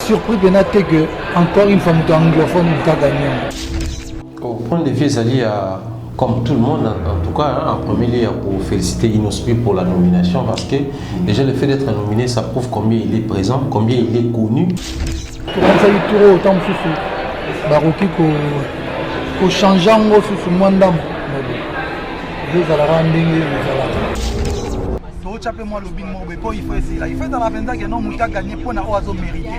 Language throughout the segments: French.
surpris que encore une fois, anglophone a gagné. Au point de vue, Zali, comme tout le monde, en tout cas, en premier lieu, pour féliciter Inospi pour la nomination, parce que déjà le fait d'être nominé, ça prouve combien il est présent, combien il est connu. Autant baroki ko changeant sous mwandam moi le bing mo il faut essayer là il fait dans la venda que non muta gagner pour na oazo mérité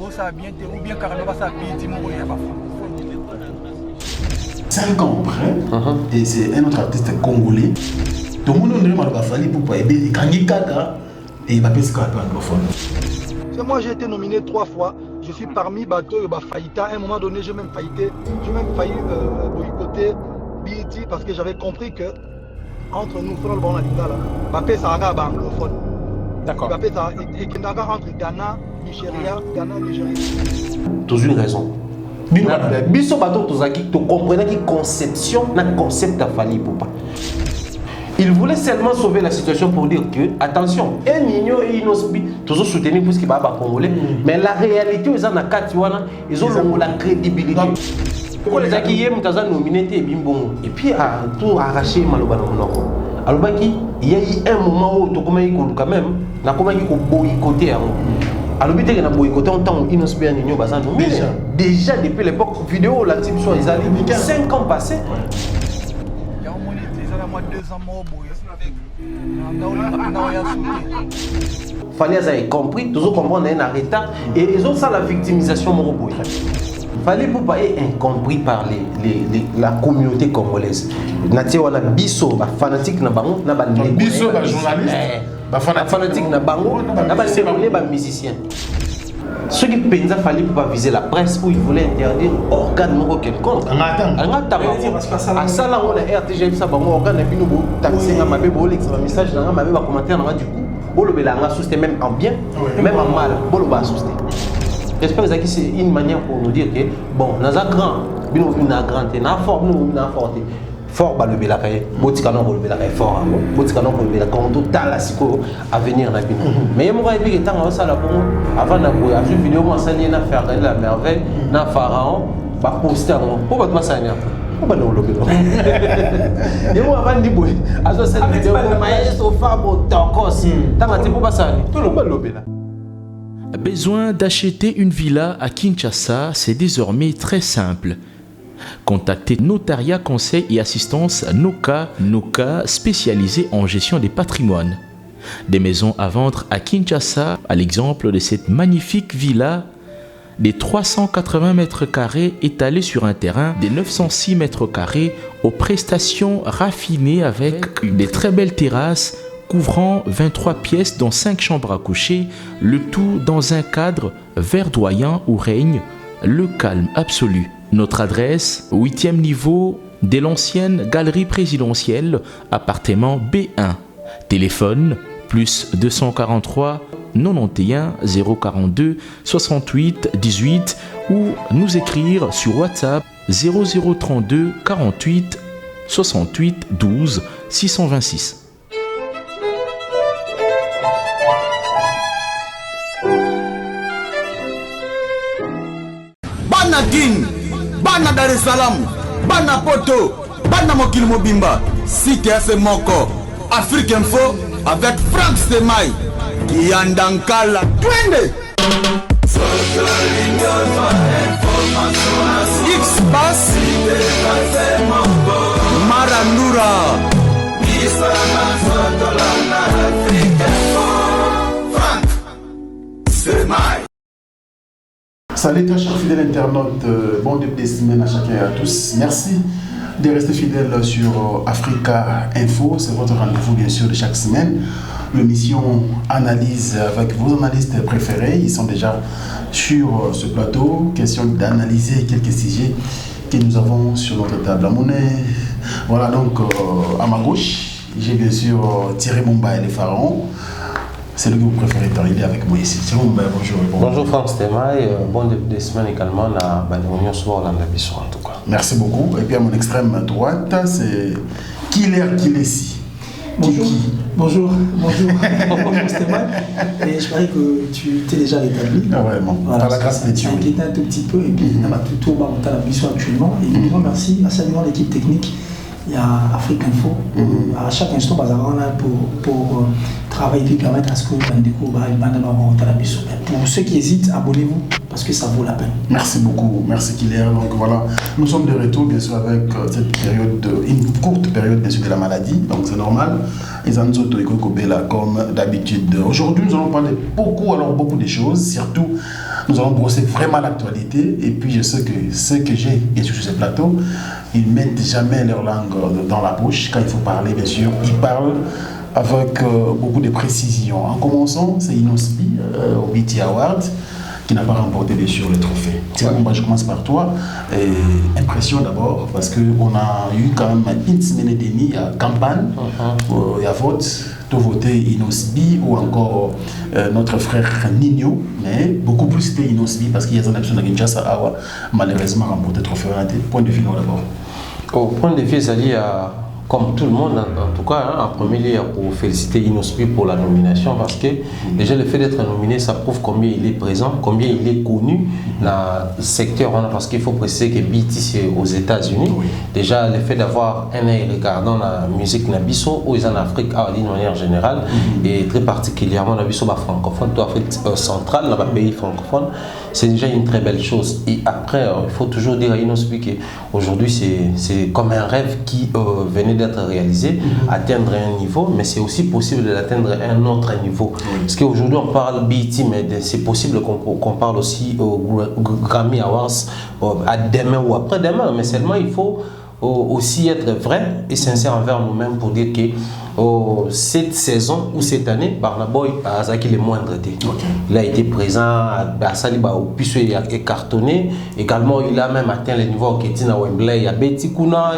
ça bien ou bien car ça bien mo ya pas 5 ans après et c'est un autre artiste congolais tout le monde ne m'a pas fallu pour pas aider kangi kaka et il va passer quoi anglophone. Moi j'ai été nominé 3 fois. Je suis parmi bateau et Faïta. À un moment donné, j'ai même failli boycotter BET parce que j'avais compris que entre nous, frère le bon Nalinga là, Bappé ça arabe anglophone. D'accord. Bappé ça et Kendaga entre Ghana, Nigeria, Ghana, Nigeria. Toujours une raison. Biso bateau tozaki, tu comprenais que conception, na concept a fallu pour pas. Il voulait seulement sauver la situation pour dire que, attention, un Nino et Inospi, toujours soutenir pour ce qui va pas congolais, mais la réalité, ils ont ils ont la crédibilité. Quand les gens qui aiment, ils ont nominé, et puis tout arraché, alors il y a eu un moment où tout quand même, na comment il faut boycotter. Alors il y a boycotté en temps où Inospi et Nino bazan déjà depuis l'époque vidéo la type soit ils allaient 5 ans passés. Fallait avoir compris, toujours comprendre un arrêt et ils ont ça la victimisation moroboy. Fallait vous pas être incompris par la communauté congolaise. Natie wana biso ba fanatique na bango na ba biso ba journaliste ba fanatique na bango na ba cérémonie ba musicien. Ceux qui pensaient qu'il fallait pas viser la presse où ils voulaient interdire organe moko quelconque. À ça là on a RTG ça bango organe et puis nous taxer na mabe bo lex message na mabe ba commentaire na du coup bolo bela nga souster même en bien même en mal bolo ba souster. J'espère que c'est une manière pour nous dire que bon dans un grand bino na grand na fort nous na fort fort ba le bela kay botika non ko le bela kay fort botika non ko le bela quand total asiko à venir na bino mais moi et puis tant ça là pour avant na bo a vidéo moi ça na faire la merveille na pharaon ba poster pour ba ma ça nya pour ba no le bela et moi avant di boy aso cette vidéo maestro Fabo Tokos tant ati pour ba ça tout le ba le bela. Besoin d'acheter une villa à Kinshasa, c'est désormais très simple. Contactez Notariat Conseil et Assistance Noka, spécialisé en gestion des patrimoines. Des maisons à vendre à Kinshasa, à l'exemple de cette magnifique villa des 380 mètres carrés étalée sur un terrain des 906 mètres carrés aux prestations raffinées avec des très belles terrasses couvrant 23 pièces dont 5 chambres à coucher, le tout dans un cadre verdoyant où règne le calme absolu. Notre adresse, 8e niveau de l'ancienne galerie présidentielle, appartement B1. Téléphone, plus 243 91 042 68 18 ou nous écrire sur WhatsApp 0032 48 68 12 626. Bana Guine, Bana Dar es Salaam, Bana Poto, Bana Mokil Mobimba, Site FM Moko, Afrique Info avec Frank Stemai, Kiandankala, Twende. X-Bass, Marandura, Frank Stemai. Salut chers fidèles internautes, bon début de semaine à chacun et à tous. Merci de rester fidèles sur Africa Info, c'est votre rendez-vous bien sûr de chaque semaine. L'émission Analyse avec vos analystes préférés, ils sont déjà sur ce plateau. Question d'analyser quelques sujets que nous avons sur notre table à monnaie. Voilà donc à ma gauche, j'ai bien sûr Thierry Mumba et les pharaons. C'est le que vous préférez parler avec moi ici. Thierry Mumba, bonjour. Bonjour Franck Stemai, bon début de semaine également à Banyon Soir en tout cas. Merci beaucoup. Et puis à mon extrême droite, c'est Killer Kilesi. Bonjour Stéphane. Et je parie que tu t'es déjà rétabli. Ah ouais, bon, par la grâce de Dieu. Inquiété un tout petit peu, et puis on va plutôt monter la mission actuellement. Et un grand merci à saluant l'équipe technique. Il y a Afrique Info. À chaque instant, on est là pour travailler et permettre à ce que les découvrent la mission. Pour ceux qui hésitent, abonnez-vous parce que ça vaut la peine. Merci beaucoup, merci Kiler. Donc voilà, nous sommes de retour bien sûr avec cette période, une courte période bien sûr de la maladie, donc c'est normal. Les Anzoto et Kokobela comme d'habitude. Aujourd'hui, nous allons parler beaucoup de choses, surtout nous allons brosser vraiment l'actualité. Et puis je sais que ceux que j'ai bien sûr sur ce plateau, ils ne mettent jamais leur langue dans la bouche. Quand il faut parler, bien sûr, ils parlent avec beaucoup de précision. En commençant, c'est Inospi au BT Awards qui n'a pas remporté bien sûr le trophée. Je commence par toi. Impression d'abord, parce qu'on a eu quand même une semaine et demie à campagne, il y a vote, tout voté Inospi ou encore notre frère Nino, mais beaucoup plus c'était Inospi parce qu'il y a une option de Kinshasa a malheureusement remporté le trophée. Point de vue d'abord. Au point de vue, Zali a comme tout le monde, en tout cas, en premier lieu, pour féliciter Inospi pour la nomination, parce que déjà le fait d'être nominé, ça prouve combien il est présent, combien il est connu dans le secteur, parce qu'il faut préciser que BT c'est aux États-Unis. Déjà le fait d'avoir un œil regardant la musique Nabiso, ou en Afrique d'une manière générale, et très particulièrement Nabiso francophone, tout Afrique centrale, dans le pays francophone, c'est déjà une très belle chose. Et après, il faut toujours dire à Inospi qu'aujourd'hui c'est comme un rêve qui venait d'être réalisé, atteindre un niveau, mais c'est aussi possible d'atteindre un autre niveau. Parce qu'aujourd'hui on parle BET, mais c'est possible qu'on parle aussi au Grammy Awards à demain ou après-demain, mais seulement il faut aussi être vrai et sincère envers nous-mêmes pour dire que cette saison ou cette année, Barnaboy a le moindre été. Il a été présent à Saliba au Pisso et cartonné. Également, il a même atteint le niveau qui est à Wembley. Il y a Betty Kuna,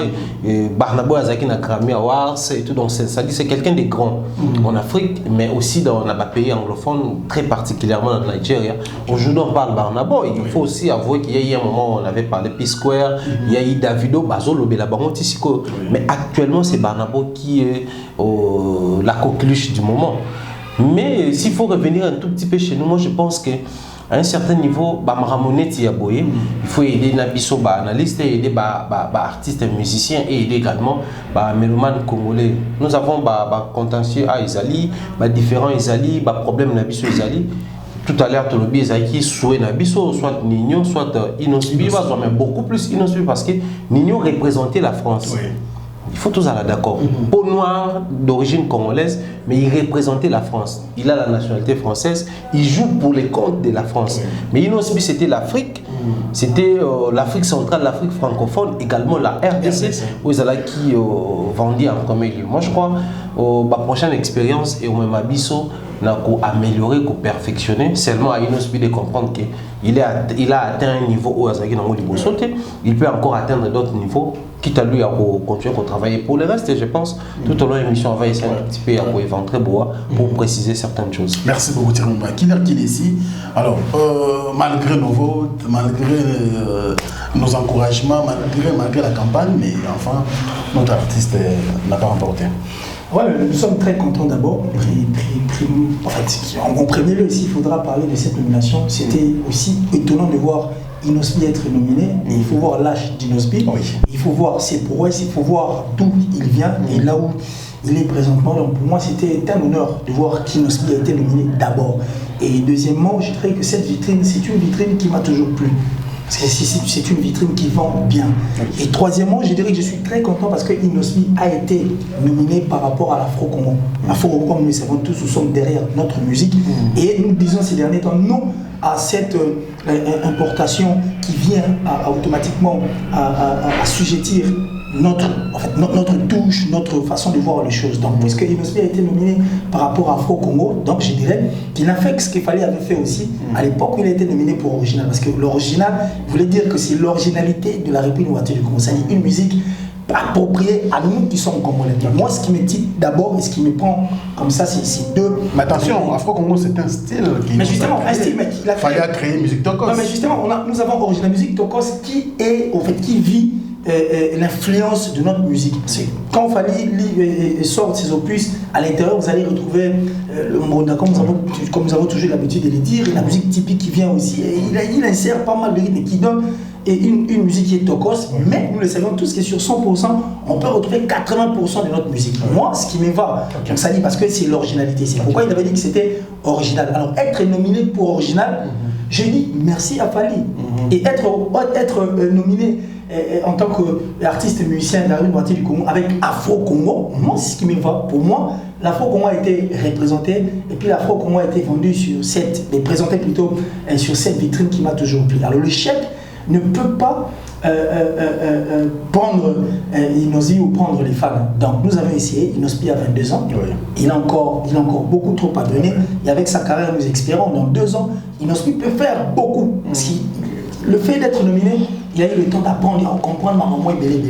Barnaboy a na Grammy Awards et tout. Donc, ça dit c'est quelqu'un de grand en Afrique, mais aussi dans les pays anglophones, très particulièrement dans le Nigeria. Aujourd'hui, on parle Barnaboy. Il faut aussi avouer qu'il y a eu un moment où on avait parlé P-Square, il y a eu Davido, Bazolo, mais actuellement, c'est Barnaboy qui est la coqueluche du moment. Mais s'il faut revenir un tout petit peu chez nous, moi je pense qu'à un certain niveau, il faut aider Nabiso, analystes, aider artistes et musiciens et aider également mélomanes congolais. Nous avons contentieux à Isali, différents Isali, problème Nabiso Isali. Tout à l'heure, tu l'as dit, soit Nabiso, soit Nino, soit Inospi, mais beaucoup plus Inospi parce que Nino représentait la France. Il faut tous aller d'accord. Peau noire d'origine congolaise, mais il représentait la France. Il a la nationalité française, il joue pour les comptes de la France. Mais Inospi, c'était l'Afrique, c'était l'Afrique centrale, l'Afrique francophone, également la RDC, où ils allaient qui vendait en premier lieu. Moi, je crois ma prochaine expérience et au même Abisso, améliorer, perfectionner, seulement à Inospi de comprendre qu'il a atteint un niveau où il peut encore atteindre d'autres niveaux, quitte à lui à continuer à travailler pour le reste. Et je pense, tout au long de l'émission, on va essayer un petit peu à éventrer pour préciser certaines choses. Merci beaucoup, Thierry. Qui est ici? Alors, malgré nos votes, malgré nos encouragements, malgré la campagne, mais enfin, notre artiste n'a pas remporté. Ouais, nous sommes très contents d'abord. En premier lieu, s'il faudra parler de cette nomination, c'était aussi étonnant de voir Inospi être nominé. Et il faut voir l'âge d'Inospi, il faut voir ses prouesses, il faut voir d'où il vient et là où il est présentement. Donc pour moi, c'était un honneur de voir qu'Inospi a été nominé d'abord. Et deuxièmement, je dirais que cette vitrine, c'est une vitrine qui m'a toujours plu. Parce que c'est une vitrine qui vend bien. Et troisièmement, je dirais que je suis très content parce que Inospi a été nominé par rapport à l'Afro-Congo. L'Afro-Congo, comme nous le savons tous, nous sommes derrière notre musique. Et nous disons ces derniers temps non à cette importation qui vient automatiquement assujettir notre touche, notre façon de voir les choses. Donc, puisque Inospi a été nominé par rapport à Afro-Congo, donc je dirais qu'il a fait ce qu'il fallait avait fait aussi à l'époque où il a été nominé pour original. Parce que l'original voulait dire que c'est l'originalité de la République du Congo. C'est-à-dire une musique appropriée à nous qui sommes congolais. Moi, ce qui me dit d'abord et ce qui me prend comme ça, c'est deux. Mais attention, Afro-Congo, c'est un style qui. Mais justement, un style, mais il a fallait créer musique Tokos. Non, mais justement, nous avons original musique Tokos qui est, en fait, qui vit l'influence de notre musique. Quand Fally sort ses opus, à l'intérieur, vous allez retrouver le Mbonda, comme nous avons toujours l'habitude de le dire, la musique typique qui vient aussi. Et il insère pas mal de rythmes qui donne une musique qui est tokos, mais nous le savons tous que sur 100%, on peut retrouver 80% de notre musique. Moi, ce qui me va, donc ça dit parce que c'est l'originalité. C'est pourquoi il avait dit que c'était original. Alors, être nominé pour original, je dis merci à Fally. Et être nominé en tant qu'artiste musicien de la rue moitié du Congo avec Afro-Congo, moi, c'est ce qui me va. Pour moi, l'Afro-Congo a été représenté et puis l'Afro-Congo a été vendu présenté plutôt sur cette vitrine qui m'a toujours plu. Alors, le chèque ne peut pas prendre Inospi ou prendre les fans. Donc nous avons essayé, Inospi a 22 ans, il a encore beaucoup trop à donner et avec sa carrière nous espérons dans 2 ans, Inospi peut faire beaucoup. Parce que le fait d'être nominé, il a eu le temps d'apprendre et de comprendre ma maman est belé.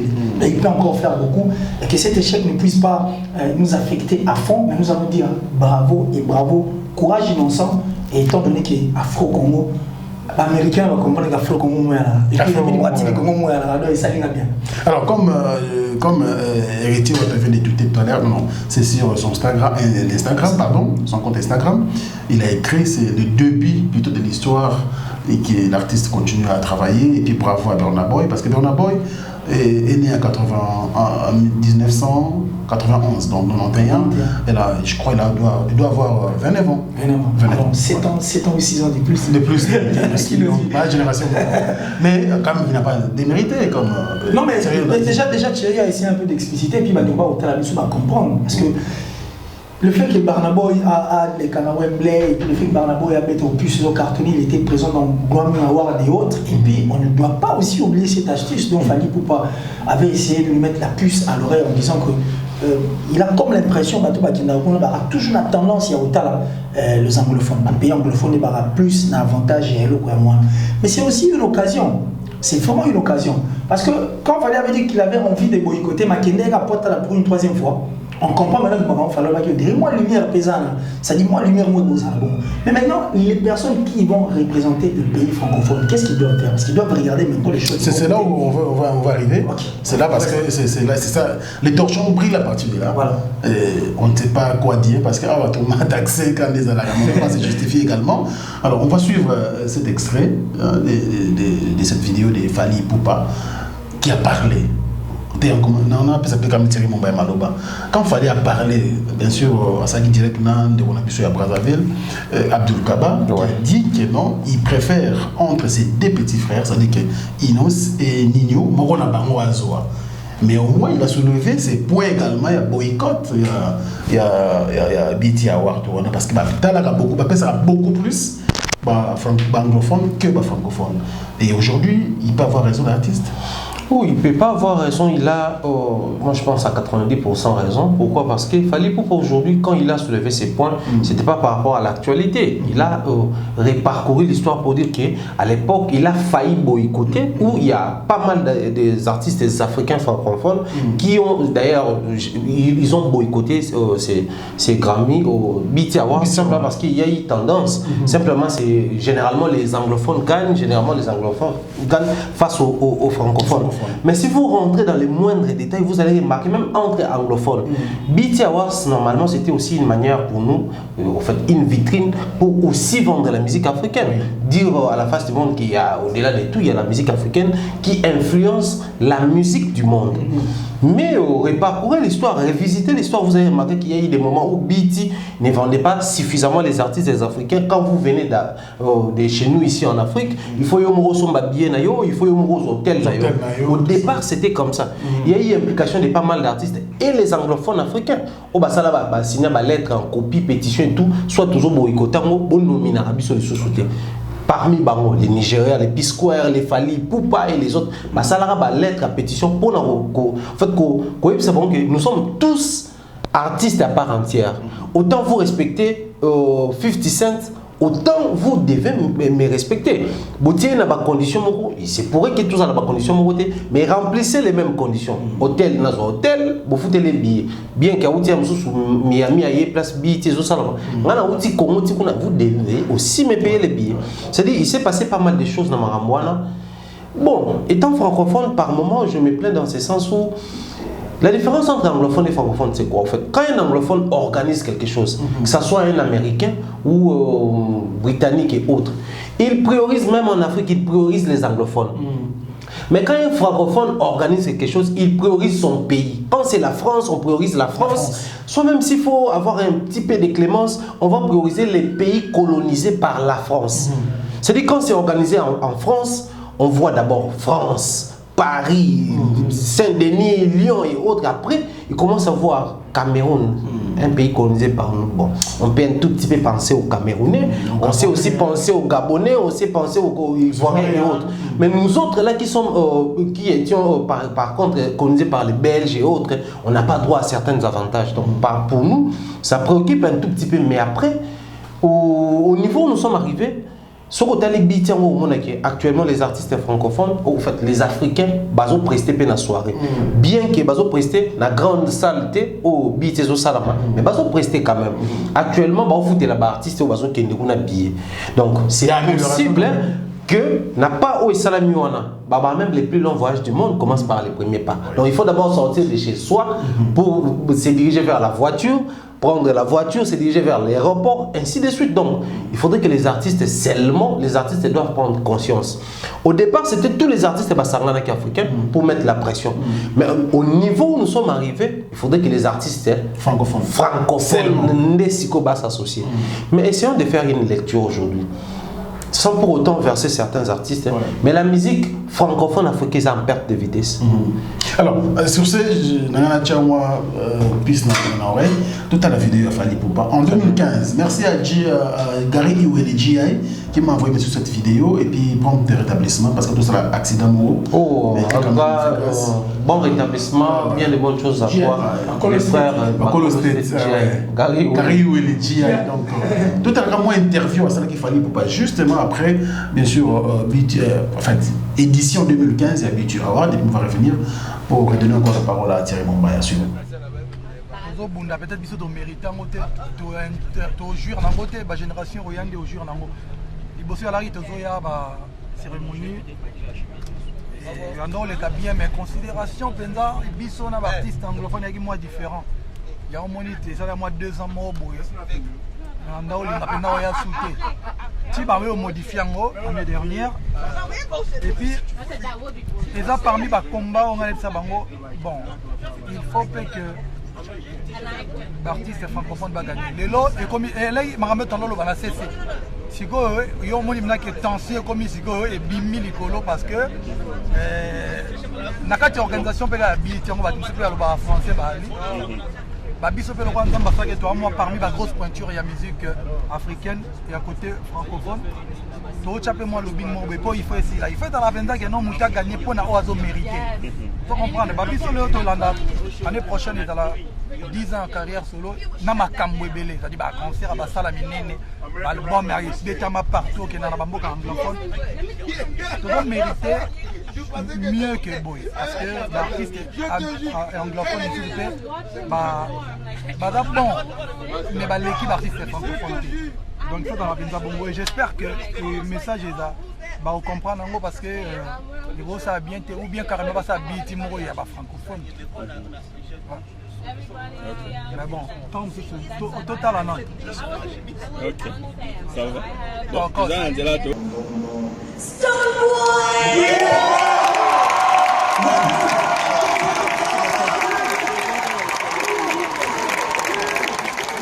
Il peut encore faire beaucoup et que cet échec ne puisse pas nous affecter à fond, mais nous allons dire bravo et bravo, courage innocent et étant donné qu'Afro-Congo, l'Américain va comprendre qu'Afro-Congo et puis Congo alors comme Héritier vient de tweeter tout à l'heure, c'est sur son Instagram, son compte Instagram, il a écrit c'est le début plutôt de l'histoire et que l'artiste continue à travailler et puis bravo à Burna Boy parce que Burna Boy est né en 1991, donc 91, et là, je crois qu'il doit avoir 29 ans. 29 ans. 7 ans ou 6 ans de plus. De plus, ma génération. Mais quand même, il n'a pas démérité. Non, mais déjà Thierry a essayé un peu d'expliciter, et puis Badouba au Talabiso va comprendre. Parce que le fait que Burna Boy a les Kanawem Blay, et puis le fait que Burna Boy a mis au plus au cartonné, il était présent dans Grammy Award et autres. Et puis on ne doit pas aussi oublier cette astuce dont Fally Ipupa avait essayé de lui mettre la puce à l'oreille en disant que il a comme l'impression que a toujours la tendance à autant les anglophones. Les pays anglophones ont plus d'avantages et moins. Mais c'est aussi une occasion. C'est vraiment une occasion. Parce que quand Fally avait dit qu'il avait envie de boycotter Makende, il a porté pour une 3e fois. On comprend maintenant que il fallait dire moi lumière paysanne, ça dit moi lumière bon. Mais maintenant, les personnes qui vont représenter le pays francophone, qu'est-ce qu'ils doivent faire? Parce qu'ils doivent regarder maintenant les choses. C'est là où on va arriver. Okay. C'est là parce que c'est ça. Les torchons brillent à partir de là. Voilà. On ne sait pas quoi dire parce qu'on va tout le monde taxer quand les alarmes ne pas se justifier également. Alors on va suivre cet extrait de cette vidéo de Fally Ipupa qui a parlé. Quand Fally a parlé, bien sûr, à Sagi Direct de Ronabissou à Brazzaville, Abdul Kaba dit que non, il préfère entre ses 2 petits frères, c'est-à-dire que Inos et Nino, Morona Bango Azoa. Mais au moins, il a soulevé ces points également, il y a boycott, il y a BT Award, parce que ça a beaucoup plus anglophone que francophone. Et aujourd'hui, il peut avoir raison l'artiste. Oui, il ne peut pas avoir raison, il a, moi je pense à 90% raison. Pourquoi? Parce qu'il fallait pour aujourd'hui, quand il a soulevé ses points, ce n'était pas par rapport à l'actualité. Il a reparcouru l'histoire pour dire qu'à l'époque, il a failli boycotter, où il y a pas mal des artistes des Africains francophones qui ont, d'ailleurs, ils ont boycotté ces Grammy au BET Awards, simplement parce qu'il y a eu tendance. Simplement, c'est généralement les anglophones gagnent, face aux francophones. Mais si vous rentrez dans les moindres détails, vous allez remarquer, même entre anglophones, BET Awards, normalement, c'était aussi une manière pour nous, en fait, une vitrine pour aussi vendre la musique africaine. Dire à la face du monde qu'il y a, au-delà de tout, il y a la musique africaine qui influence la musique du monde. Mais reparcourir l'histoire, revisiter l'histoire, vous allez remarquer qu'il y a eu des moments où BET ne vendait pas suffisamment les artistes des Africains. Quand vous venez de chez nous ici en Afrique, il faut y avoir un billet, il faut y avoir un hôtel. Au départ, c'était comme ça. Il y a eu l'implication de pas mal d'artistes et les anglophones africains. Ça va signer ma lettre en copie, pétition et tout, soit toujours boycotté, bon nominé à Arabi sur les sous-soutés. Parmi les Nigériens, les P-Square, les Fally Ipupa et les autres, ça va lettre à pétition pour que nous sommes tous artistes à part entière. Autant vous respectez 50 Cent, autant vous devez me respecter. C'est pour que tous dans conditions, mais remplissez les mêmes conditions. Hôtel, vous foutez les billets. Bien qu'il y ait Miami, place billets, vous devez aussi me payer les billets. C'est-à-dire, il s'est passé pas mal de choses dans Maramouana. Bon, étant francophone, par moment, je me plains dans ce sens où la différence entre anglophone et francophone, c'est quoi en fait? Quand un anglophone organise quelque chose, que ce soit un américain ou britannique et autres, il priorise, même en Afrique, il priorise les anglophones. Mais quand un francophone organise quelque chose, il priorise son pays. Quand c'est la France, on priorise la France. Soit même s'il faut avoir un petit peu de clémence, on va prioriser les pays colonisés par la France. C'est-à-dire quand c'est organisé en France, on voit d'abord France, Paris, Saint-Denis, Lyon et autres. Après, il commence à voir Cameroun, un pays colonisé par nous. Bon, on peut un tout petit peu penser aux Camerounais, on sait aussi penser aux Gabonais, on sait penser aux Ivoiriens et autres. Mais nous autres là qui étions par contre colonisés par les Belges et autres, on n'a pas droit à certains avantages. Donc pour nous, ça préoccupe un tout petit peu. Mais après, au niveau où nous sommes arrivés, actuellement les artistes francophones, en fait les Africains, ils presté dans la soirée. Bien que ils presté dans la grande salle au BTS Salama, mais ils presté quand même. Actuellement, ils font des artistes qui sont habillés. Donc c'est possible que n'a pas au Salamiwana. Même les plus longs voyages du monde commencent par les premiers pas. Donc il faut d'abord sortir de chez soi pour se diriger vers la voiture. Prendre la voiture, se diriger vers l'aéroport, ainsi de suite. Donc, il faudrait que les artistes, seulement, les artistes doivent prendre conscience. Au départ, c'était tous les artistes africains pour mettre la pression. Mais au niveau où nous sommes arrivés, il faudrait que les artistes francophones s'associent. Mais essayons de faire une lecture aujourd'hui. Sans pour autant verser certains artistes, mais la musique francophone africaine est en perte de vitesse. Alors, sur ce, tout à la vidéo Fally Ipupa. En 2015, merci à Gary Iwele GI qui m'a envoyé sur cette vidéo et puis prendre des rétablissements parce que tout ça accident. Oh, bon rétablissement, bien de bonnes choses à voir. Les frères Gary Iwele GI. Donc, tout à l'heure, moi, interview à ça qu'il Fally Ipupa. Justement après, bien sûr, édition 2015, il y a Bitu Award et puis on va revenir pour redonner encore la parole à Thierry Mombaya. Peut-être que tu mérites tu jure dans côté la génération royande au jure dans il bosse à la rite la cérémonie et les bien mais considération pendant biso na artiste anglophone qui moi différent il y a un monité ça moi 2 ans moi boy on a pendant ya souté tu vas modifier l'année dernière et puis les a parmi les combats on a ça bango bon il faut que l'artiste francophone va gagner. Les lots, et comme là, il m'a remis dans l'eau, il va cesser. Si vous avez une tension comme ici, et bimi l'icolo parce que dans cette organisation, on va dire français. Parmi les grosses pointures, il y a la musique africaine et à côté francophone. Il faut dans la venda que non, Mouta gagné pour n'avoir mérité. Il faut comprendre. L'année prochaine, il y a 10 ans en carrière solo. N'a ma cambouébélé, c'est-à-dire concert à Bassala Minene, l'album est des thèmes partout qui est dans la bambouk anglophone. Tu dois mériter mieux que Boy. Parce que l'artiste anglophone, bon, mais l'équipe artiste est francophone. Donc il faut dans la Benza Bongo et j'espère que le message est là. Vous comprenez parce que les gros ça bien ou bien carrément ça bien Timoro il y a pas francophone. Mais bon, tant au total en note. Ok, ça va. Bon, encore.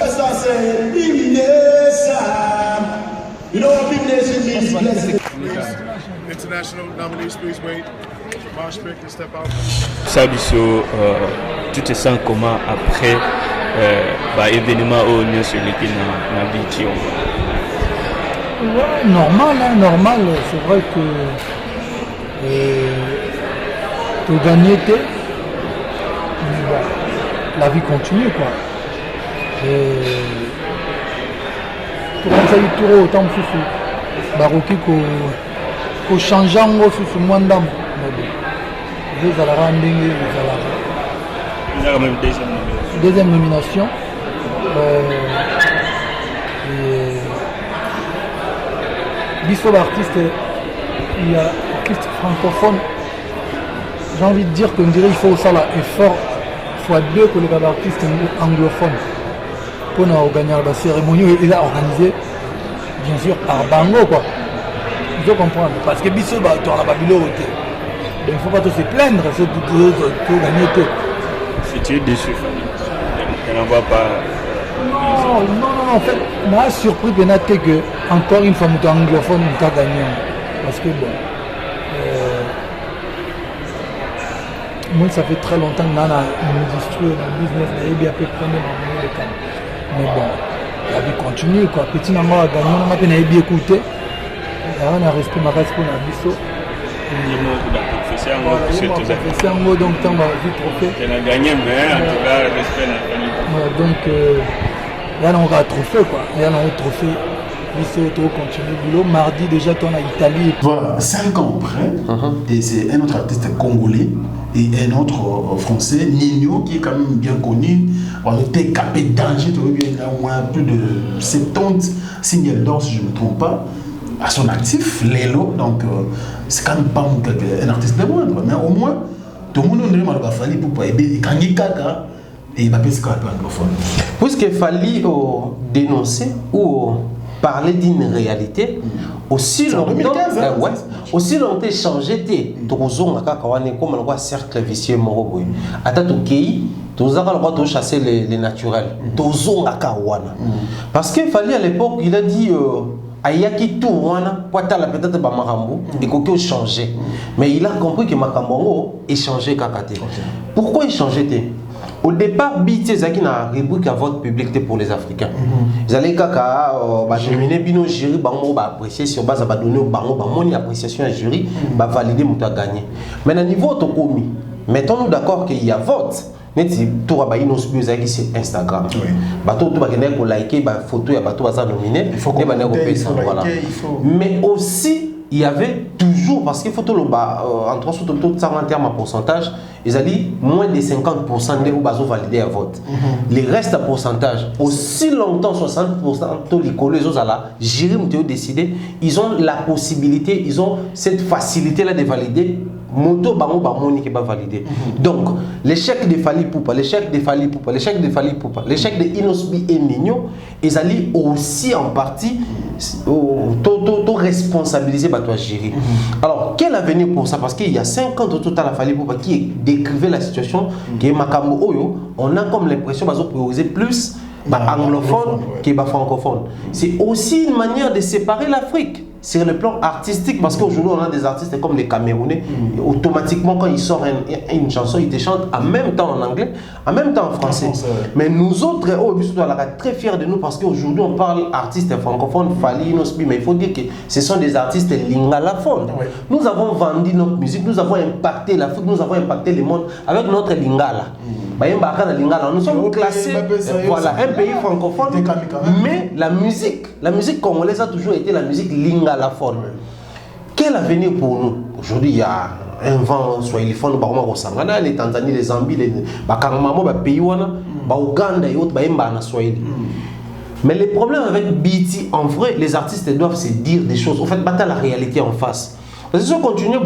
Ça c'est Bimnesa. You know what Bimnesa means? International nominee Speedway. Sabiso, tu te sens comment après l'événement au New sur l'équipe na BT? Ouais, normal, hein, normal. C'est vrai que tu gagnes, mais bon, la vie continue quoi. Tu as eu autant de baroki qu'au changeant au moins d'âme. Vous allez deuxième nomination. Bisso l'artiste, il y a artiste francophone, j'ai envie de dire qu'on dirait qu'il faut ça là effort x2 que les artistes anglophones pour organiser la cérémonie. Il a organisé bien sûr par Bango quoi. Il faut comprendre parce que Bissot bah tu as la Babylone. Il ne faut pas te se plaindre, c'est tout gagner tout. Si tu es déçu, tu n'en vois pas. Non, en fait, m'a surpris peut-être que encore une fois, mon anglophone n'a pas gagné. Parce que bon, moi ça fait très longtemps que dans l'industrie, dans le business, il y a bien peu près le cas. Mais bon, la vie continue quoi. Petit maman a gagné, on a bien écouté. On a respect ma race pour la Bissot. C'est un mot donc on va vite trophée. Elle a gagné, mais en tout cas, respect la famille. Donc, il y a un trophée quoi. Il y a un trophée. Bissot continue le boulot. Mardi déjà, tu es en Italie. Voilà, 5 ans après, et c'est un autre artiste congolais et un autre français, Nino, qui est quand même bien connu. On était capé danger, il a au moins plus de 70 singles d'or, si je ne me trompe pas. À son actif, Lelo, donc c'est quand même pas un artiste de moindre, mais au moins, tout le monde a fallu pour pas aider, et quand il y a et il va passer un peu anglophone. Puisqu'il fallait dénoncer ou parler d'une réalité, aussi longtemps, aussi longtemps changé, comme un cercle vicieux, tous avons le droit de chasser les naturels. Parce qu'il fallait à l'époque, il a dit. Ayaki tout wana la peut-être ba marambo et qu'on changer mais il a compris que makambo échanger kakate. Pourquoi échanger? Au départ BT zaki na rubrique à vote public pour les Africains. Ils allaient kaka ba géminer bino jury bango ba apprécier sur base ba donner bango ba moni appréciation à jury ba valider muta gagner. Mais à niveau to komi mettons-nous d'accord qu'il y a vote. Neti tout ba inosbi zaki sur Instagram. Bato tout ba kene ko liker ba photo ya bato baza nominé il faut qu'on voilà. Mais aussi il y avait toujours parce qu'il faut tout le bas entre tout ça en termes de pourcentage, ils ont dit moins de 50% des bazo validés à vote. Les restes à pourcentage aussi longtemps 60% tous les collègues aux ala gérer ont décidé, ils ont la possibilité, ils ont cette facilité là de valider moto bango ba moni qui va valider. Donc l'échec de Fally Ipupa, l'échec de Fally Ipupa, l'échec de Fally Ipupa, l'échec de Inosbi et Nino, ils allaient aussi en partie tout responsabiliser toi gérer. Alors quel avenir pour ça? Parce qu'il y a 50 au total à Fally Ipupa qui décrivait la situation qui est makambo oyo, on a comme l'impression qu'ils ont priorisé plus anglophone que francophone. C'est aussi une manière de séparer l'Afrique sur le plan artistique parce qu'aujourd'hui on a des artistes comme les Camerounais, automatiquement quand ils sortent une chanson ils te chantent en même temps en anglais, en même temps en français. Mais nous autres, on est très fiers de nous parce qu'aujourd'hui on parle artistes francophones, Fally, Inosbi, mais il faut dire que ce sont des artistes lingalophones. Nous avons vendu notre musique, nous avons impacté l'Afrique, nous avons impacté le monde avec notre lingala. Nous sommes classés, voilà, un pays francophone, mais la musique congolaise a toujours été la musique lingalaphone. Quel avenir pour nous? Aujourd'hui, il y a un vent swahiliphone, les Tanzanie, les Zambie, les pays, Ouganda et autres, mais le problème avec BT, en vrai, les artistes doivent se dire des choses. En fait, battre la réalité en face. Parce que si on continue,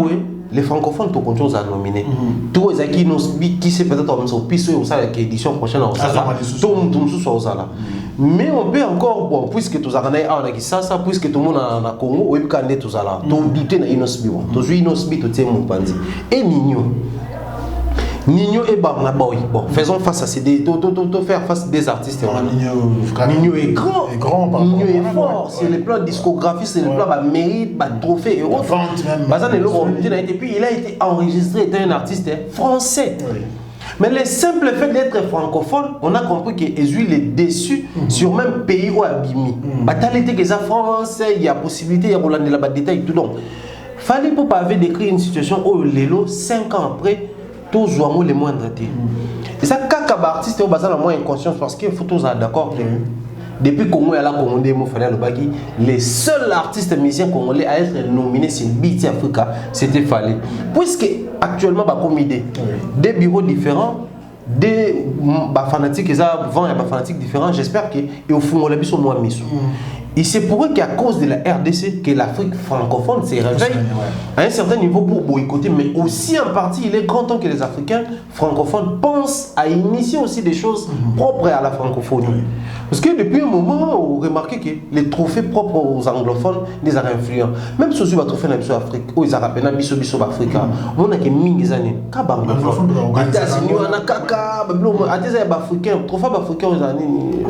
les francophones sont continuer à nominer. Tous les qui sait peut-être au piste ou ça avec l'édition prochaine mais on peut encore bon puisque tous ça puisque tout le monde a Congo ou Uganda tout ça là. Donc douter na Inosbi bon. Toujours Inosbi tout est mon pandi. Et Nino et Barnaboy. Bon, faisons face à ces faire face des artistes. Nino est grand, Nino est fort. C'est le plan discographie, c'est le plan mérite, trophée et autres. Et puis il a été enregistré, était un artiste français. Mais le simple fait d'être francophone, on a compris que Ezui est déçu sur même pays où Abimi. Batalité que ça français, il y a possibilité, il y a Roland de la détail tout donc. Fally Ipupa avait décrit une situation où Lelo 5 ans après tous jouent les moindres. Et ça, quand un artiste est basé moins inconscience parce qu'il faut tous être d'accord que depuis Congo et la Congo, les seuls artistes musiciens congolais à être nominés sur BT Africa, c'était Fally. Puisque actuellement, comme idée, des bureaux différents, des fanatiques, fanatiques différents, j'espère que au fond, on a moins mis. Il s'est prouvé qu'à cause de la RDC, que l'Afrique francophone se réveille à un certain niveau pour boycotter, mais aussi en partie, il est grand temps que les Africains francophones pensent à initier aussi des choses propres à la francophonie. Parce que depuis un moment, vous remarquez que les trophées propres aux anglophones, les arts influents, même si vous avez trophée dans l'Afrique, ou ils ont rappelé dans l'Afrique, on a que mille années, quand anglophone, États-Unis, on a caca, à des africains, trophées africains aux années,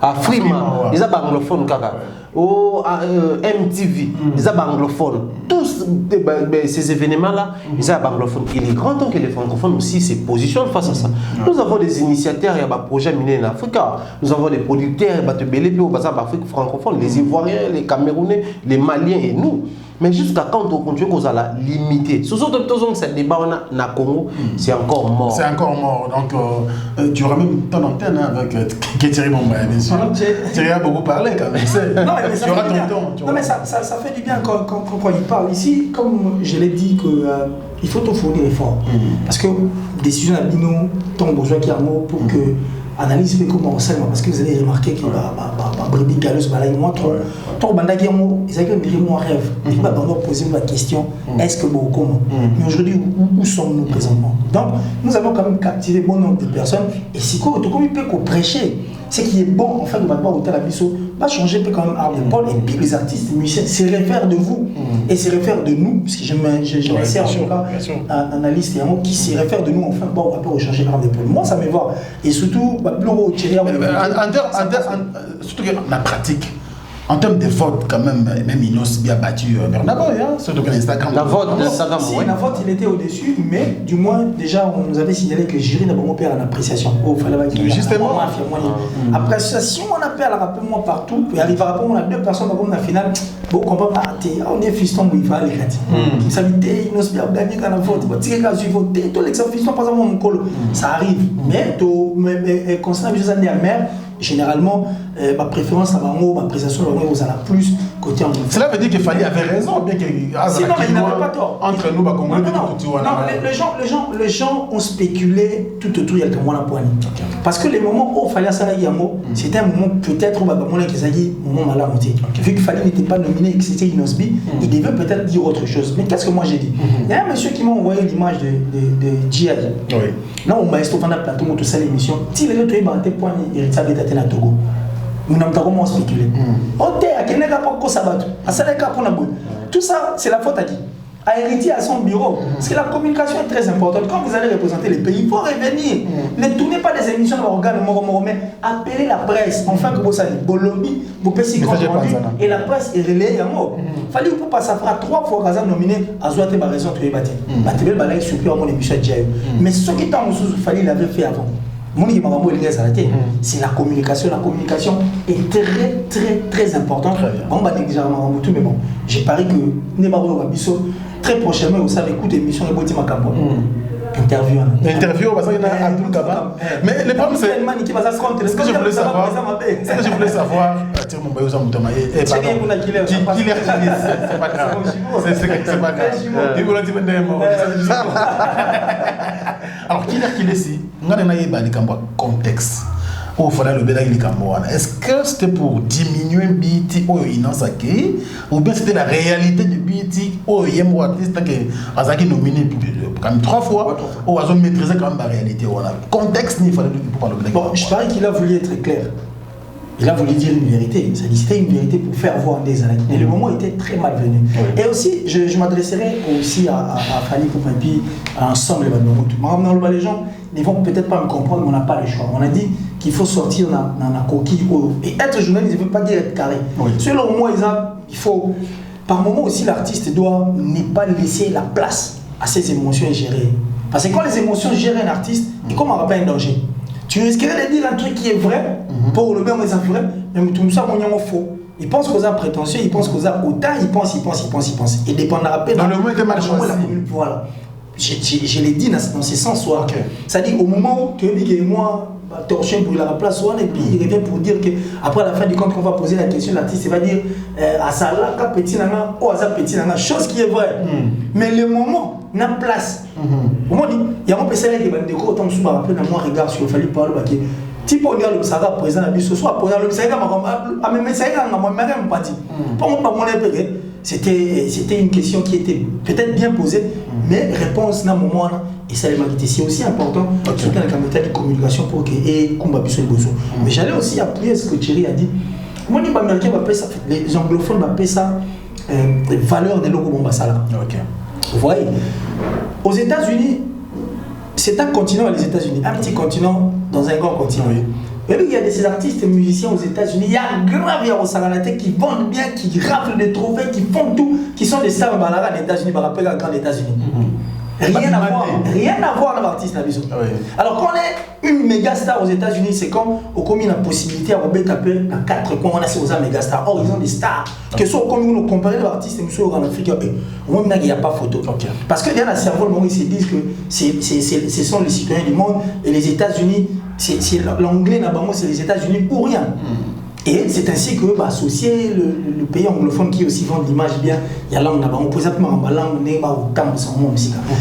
à Frima, ils ont anglophone, caca. Au MTV, ils sont anglophones. Tous ces événements-là, ils sont anglophones. Il est grand temps que les francophones aussi se positionnent face à ça. Nous avons des initiateurs, il y a des projets minés en Afrique. Nous avons des producteurs, il y a des belés au bazar d'Afrique francophone, les Ivoiriens, les Camerounais, les Maliens et nous. Mais jusqu'à quand on continue qu'on a limité. Ce sont ce débat on a Congo, c'est encore mort. C'est encore mort. Donc, tu auras même ton antenne avec Thierry Bombay, bien sûr. Thierry a beaucoup parlé quand même. Non, mais tu auras ton temps. Non, mais ça fait du bien quand il parle. Ici, comme je l'ai dit, il faut tout fournir effort. Parce que décision à Bino, ton besoin qui a un mot pour que analyse fait comment on sait, parce que vous avez remarqué que Brebis Galeuse, moi, ton bandage, ils avaient un rêve. Il va poser la question est-ce que bon, comment? Mais aujourd'hui, où sommes-nous présentement? Donc, nous avons quand même captivé bon nombre de personnes. Et si comme il peut prêcher, ce qui est bon, en fait, de m'avoir au Talabiso, va changer quand même art de Paul. Et puis les artistes, les musiciens, se réfèrent de vous et se réfèrent de nous, parce que je me sers en tout cas un analyste et un mot qui se réfère de nous, enfin, bon, on va pas changer art de Paul. Moi, ça me va. Et surtout, surtout la pratique. En termes de vote, quand même Inos bien battu Bernabo, surtout que l'Instagram. La vote, la vote, il était au-dessus, mais du moins, déjà, on nous avait signalé que le jury n'a pas peur en appréciation. Justement. Appréciation, on appelle, rappelle-moi partout, puis arrivera on a deux personnes dans la finale, bon, on va pas rater. On est fiston, il va aller gâter. Vous savez, Inos bien gagné dans la vote, tu as voté, tous les fiston, par exemple, mon col, ça arrive. Mais concernant les années amères, généralement, ma préférence à ma appréciation vous en a plus côté anglophone. Cela veut dire qu'il fallait avoir raison, bien que sinon, il n'avait pas tort. Entre nous, les gens ont spéculé tout autour de la poignée. Parce que les moments où il fallait ça, c'était un moment peut-être où moment malade. Vu qu'il fallait n'était pas nominé et que c'était Inosbi, il devait peut-être dire autre chose. Mais qu'est-ce que moi j'ai dit? Il y a un monsieur qui m'a envoyé l'image de G.I. Là, on m'a estouffé dans le plateau, tout ça l'émission. Si les autres étaient poignés, ils savaient être à Togo. Nous n'avons pas comment spéculer. Tout ça, c'est la faute à qui? À héritier à son bureau. Parce que la communication est très importante. Quand vous allez représenter les pays, il faut revenir. Ne tournez pas des émissions dans l'organe, mais appelez la presse. Enfin, que vous savez, Bolobi, vous pouvez s'y comprendre. Et la presse est relayée à mot. Il fallait que vous passiez à faire 3 fois Kazan nominé à Zouate Baraison, tu es battu. Matébel Balaï, super, mon émission de Djaïo. Mais ce qui est en dessous, il fallait l'avait fait avant. C'est la communication. La communication est très importante. On va négliger tout, mais bon, j'ai parié que Nebaro Wabiso, très prochainement, vous savez, écoute l'émission de Botima Kambo. Interview, parce qu'il y a Abdul Kaba. Mais le problème, c'est ce que je voulais savoir. Attire mon baïou, c'est pas grave. C'est pas grave. Alors, qui est ici? On a un contexte. Est-ce que c'était pour diminuer BT ou bien c'était la réalité de BT ou artiste qui nominé quand même 3 fois ou a maîtrisé quand même la réalité? Contexte, il fallait parler de bon, je parie qu'il a voulu être clair. Il a voulu dire une vérité. C'était une vérité pour faire voir des années. Et le moment était très malvenu. Et aussi, je m'adresserai aussi à Fanny Poupapi, à l'ensemble de les gens ne vont peut-être pas me comprendre, mais on n'a pas le choix. On a dit qu'il faut sortir dans la coquille. Et être journaliste, ne veut pas dire être carré. Selon moi, il faut... Par moment aussi, l'artiste doit ne pas laisser la place à ses émotions gérées. Parce que quand les émotions gèrent un artiste, et comme on n'a pas un danger, tu risquerais de dire un truc qui est vrai, pour le même mais tout ça, on est faux. Ils pensent qu'on a prétentieux, ils pensent qu'on a autant, ils pensent. Et dépendra dans le moment de mal choisi. Voilà. Je l'ai dit dans ce sens. C'est-à-dire au moment où tu dis que moi, torchon pour la place, et puis il revient pour dire qu'après la fin du compte, on va poser la question, l'artiste va dire à Salah, petit nana, ou à petit nana, chose qui est vraie. Mais le moment n'a place. Au moment il y a un peu celle qui va décorer autant de sous, après, moi, regarde sur le fallu parler, type on a le saga président la biso soit président le saga mais saga moi même pas dit pour moi c'était une question qui était peut-être bien posée mais réponse dans moment là et ça c'est aussi important surtout dans la caméra de communication pour que et combat biso besoin mais j'allais aussi appuyer ce que Thierry a dit moi les américains va ça les anglophones va ça valeur des logos bombasala. OK. Vous voyez aux États-Unis c'est un continent les États-Unis, un petit continent dans un grand continent. Oui. Mais il y a des artistes et musiciens aux États-Unis, il y a grave au Saganate qui vendent bien, qui raflent des trophées, qui font tout, qui sont des stars balara des États-Unis, par rappel à grand États-Unis. Rien à voir dans l'artiste la vision. Oui. Alors quand on est une méga star aux États-Unis, c'est comme au commis la possibilité à Robert taper dans 4 coins, on a ces méga stars. Or ils ont des stars. Que soit comme nous comparer l'artiste et nous en Afrique, il n'y a pas photo. Okay. Parce que dans le cerveau, ils se disent que ce sont les citoyens du monde et les États-Unis, c'est l'anglais c'est les États-Unis ou rien. Et c'est ainsi que associer le pays anglophone qui aussi vend l'image bien, il y a langue là-bas, on peut simplement en langue,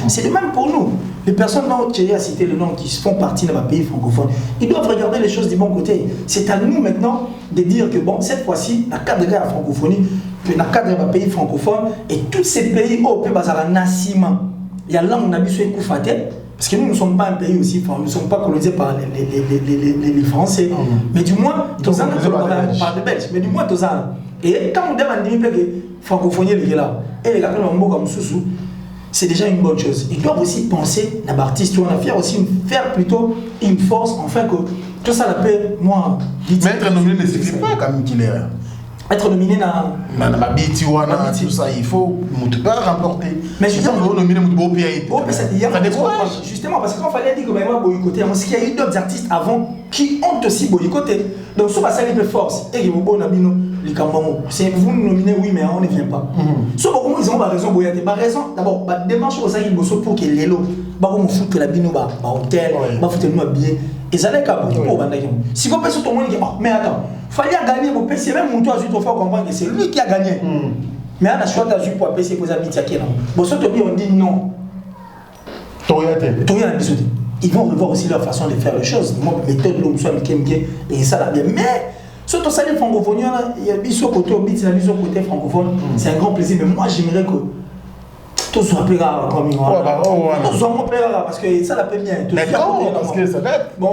c'est le même pour nous. Les personnes dont Thierry a cité le nom qui font partie de ma pays francophone, ils doivent regarder les choses du bon côté. C'est à nous maintenant de dire que bon, cette fois-ci, la cadre de la francophonie, la cadre de ma pays francophone, et tous ces pays où on peut baser la nassiment, il y a langue n'a pas faté. Parce que nous ne sommes pas un pays aussi, nous ne sommes pas colonisés par les Français. Mais du moins, tous ans, on parle de Belges, mais du moins, tous ans. Et quand on demande que francophonie est là, et les gars comme Soussou, c'est déjà une bonne chose. Ils doivent aussi penser, les artistes, on a fait aussi faire plutôt une force, enfin que tout ça la paix, moi. Mais être nominé ne signifie pas quand même qu'il est. Être nominé dans tout ça, il faut pas remporter. Mais justement, nominer ça décourage. Justement, parce qu'on fallait dire que même boycotter, parce qu'il y a eu d'autres artistes avant qui ont aussi boycotté. Donc, ça va servir de force. Et vous nous nominez, oui, mais on ne vient pas. Sauf que ils ont raison, boycotter. Raison, d'abord, démarche aux aïe pour que les lots, on fout la bino, hôtel, on fout nous habiller. Et ça n'est qu'à bout. Si vous pensez tout le monde, mais attends. Fallait gagner mon PC, même mon toit, il faut comprendre que c'est lui qui a gagné. Mais on a choisi d'agir pour PC pour habiter à Kénan. Bon, ça, on dit non. Ils vont revoir aussi leur façon de faire les choses. Moi, méthode, l'homme soit bien, et ça va bien. Mais, surtout ça, les francophones, il y a bis au côté francophone, c'est un grand plaisir. Mais moi, j'aimerais que tout soit plus rare comme il va. Tout soit plus rare parce que ça la peut bien. D'accord, parce que ça date. Bon,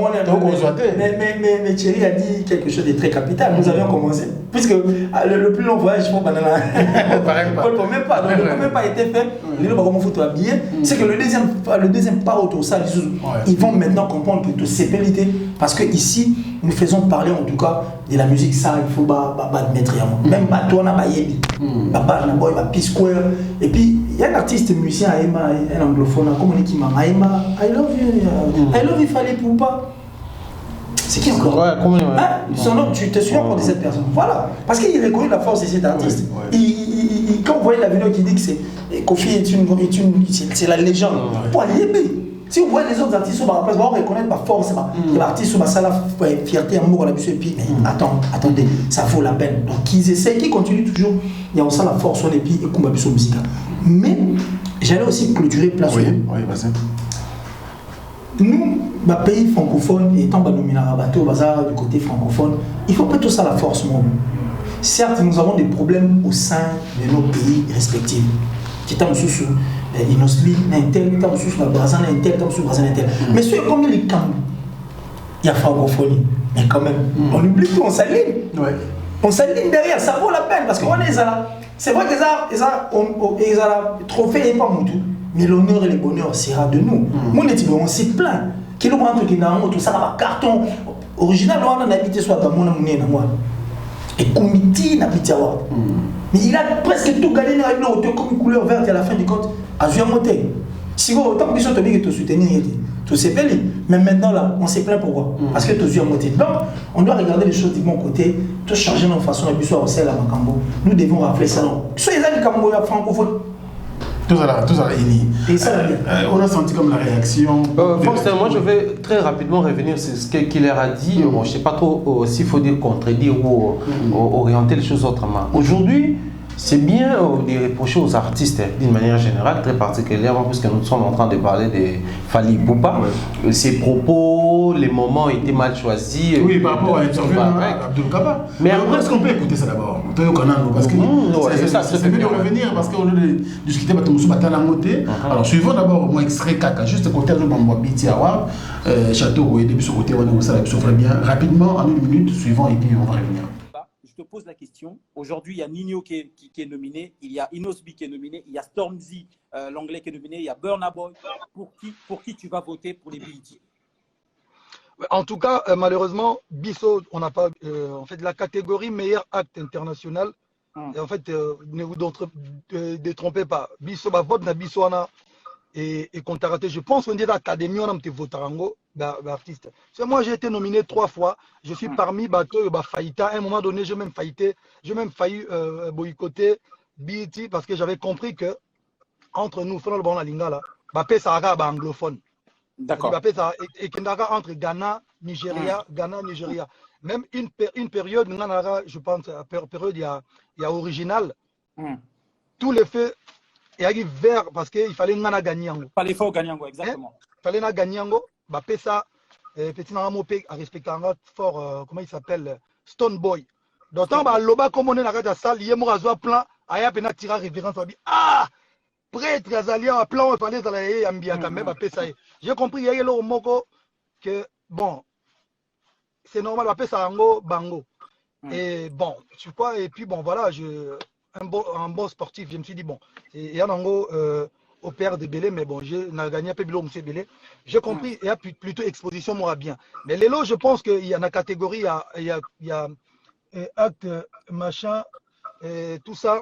mais Thierry a dit quelque chose de très capital. Nous avions commencé. Puisque le plus long voyage, il faut banana. Ne peut même pas été fait. Les gens vont foutre bien. C'est que le deuxième pas autour de ça, ils vont maintenant comprendre que tout c'est pénalité. Parce que ici, nous faisons parler en tout cas de la musique, ça, il faut mettre. Même toi, on a baillé. Et puis, il y a un artiste musicien, un anglophone, comme on dit qui m'a I love you, il fallait pour pas. C'est qui encore? Son nom, tu te souviens encore de cette personne? Voilà. Parce qu'il reconnaît la force de cet artiste. Quand vous voyez la vidéo qui dit que Kofi c'est la légende. Pour aller si vous voyez les autres artistes, on va reconnaître ma force. Les artistes, ça la fierté, amour, la mission. Et puis, attendez, ça vaut la peine. Donc, ils essaient, qui continuent toujours. Il y a aussi la force, et puis, et combat sur musique. Mais, j'allais aussi clôturer place. Oui, vas-y. Nous, pays francophone, étant dominé à bateau, bazar du côté francophone, il faut pas tout ça la force, moi. Certes, nous avons des problèmes au sein de nos pays respectifs. Qui est sous Inosli, Intel, qui est sous la Brazil, Intel, qui est sous Brazil, Intel. Mais ceux comme les camps, il y a francophonie. Mais quand même, on oublie tout, on s'aligne. On s'aligne derrière, ça vaut la peine parce qu'on est là. C'est vrai qu'ils ont trophée et pas mon tout. Mais l'honneur et le bonheur sera de nous. On s'est plaint. Qui nous prend tout ça, va carton. Original, on a habité soit dans mon amour. Et comité n'habite à voir. Mais il a presque tout gagné avec l'auto comme couleur verte à la fin du compte. À jouer à monter. Si vous autant que tu as te soutenir, tout s'est fait. Mais maintenant là, on s'est plaint pourquoi? Parce que tu as joué à monter. Donc, on doit regarder les choses du bon côté, tout changer notre façon de faire au à Macambo. Nous devons rappeler ça. Soyez là, les Cambo, francophone. Tout ça là, on a senti comme la réaction. Moi je vais très rapidement revenir sur ce qu'il a dit. Je ne sais pas trop s'il faut dire contredire ou orienter les choses autrement. Aujourd'hui, C'est bien de reprocher aux artistes d'une manière générale, très particulièrement, puisque nous sommes en train de parler de Fally Ipupa. Ses propos, les moments étaient mal choisis. Oui, par rapport à l'interview d'Abdoul Kaba. Mais après, est-ce qu'on peut écouter ça d'abord? Parce que c'est mieux de revenir, parce qu'au lieu de discuter, alors suivons d'abord mon extrait Kaka, juste côté de Bamboa Biti Awar, Château, et début sur côté, on est bien. Rapidement, en 1 minute, suivant, et puis on va revenir. Je te pose la question. Aujourd'hui, il y a Nino qui est nominé, il y a Inosbi qui est nominé, il y a Stormzy, l'anglais qui est nominé, il y a Burna Boy. Pour qui tu vas voter pour les BET? En tout cas, malheureusement, Bisso, on n'a pas, en fait, la catégorie meilleur acte international. Et en fait, ne vous détrompez pas. Bisso, vote na Bisso, et qu'on t'a raté. Je pense qu'on dit l'Académie, on a été voté d'artiste. Moi, j'ai été nominé 3 fois. Je suis parmi Bateau et Faïta. À un moment donné, j'ai même failli boycotter BET parce que j'avais compris que entre nous, faisons le bon la lingala, Bappé Sahara anglophone. D'accord. Bappé Sahara et Kendara entre Ghana, Nigeria. Même une période, je pense, période, il y a original. Tous les faits. Et il vert parce qu'il fallait gagner. Il fallait gagner, exactement. Il fallait gagner. Bappé ça, petit Naramopé a respecté un fort, comment il s'appelle, Stone Boy. D'autant que l'oba comme on est dans la salle, il y a un plan, il y a un tirage référence. Ah, prêtre, il y a un plan, il fallait aller à Mbiaka, même Bappé ça. J'ai compris, il y a un moko que, bon, c'est normal, Bappé ça bango. Et bon, tu vois, et puis bon, voilà, un bon sportif, je me suis dit, bon, il y a un au père de Belé, mais bon, j'ai gagné un peu de M. Belé. J'ai compris, il y a plutôt exposition, moi, bien. Mais les lots, je pense qu'il y a une catégorie, il y a acte, machin, tout ça.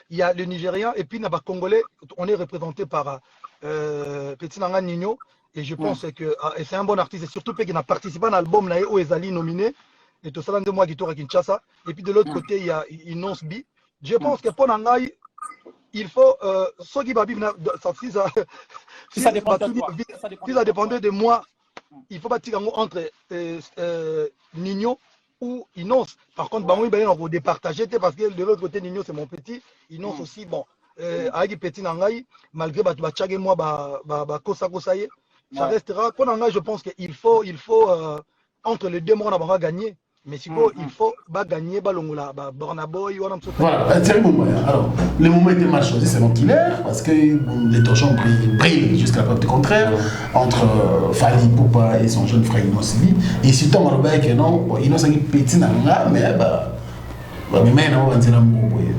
Il y a le Nigérian, et puis il y a le Congolais, on est représenté par Petit Nanga Nino, et je pense que c'est un bon artiste, et surtout qu'il a participé à un album, là, où Ezali nominé, et tout ça, de moi qui tourne à Kinshasa. Et puis de l'autre côté, il y a Inosbi. Je pense que pour Nangaï, il faut ceux qui va vivre si ça dépendait de moi, il faut bâtir entre Nino ou Inos. Par contre, on va départager parce que de l'autre côté, Nino c'est mon petit, Inos aussi, bon, avec petit Nangaï, malgré Batchag et moi, Kosa, ça restera. Pour Nangaï, je pense qu'il faut entre les deux mois, on va gagner. Mais si il faut gagner Burna Boy. Voilà, c'est le moment. Alors, le moment était mal choisi, c'est l'enquilaire, parce que les torchons brillent jusqu'à la preuve du contraire entre Fally Ipupa et son jeune frère Inosbi. Et si tu as que non, Inos a petit nanga, mais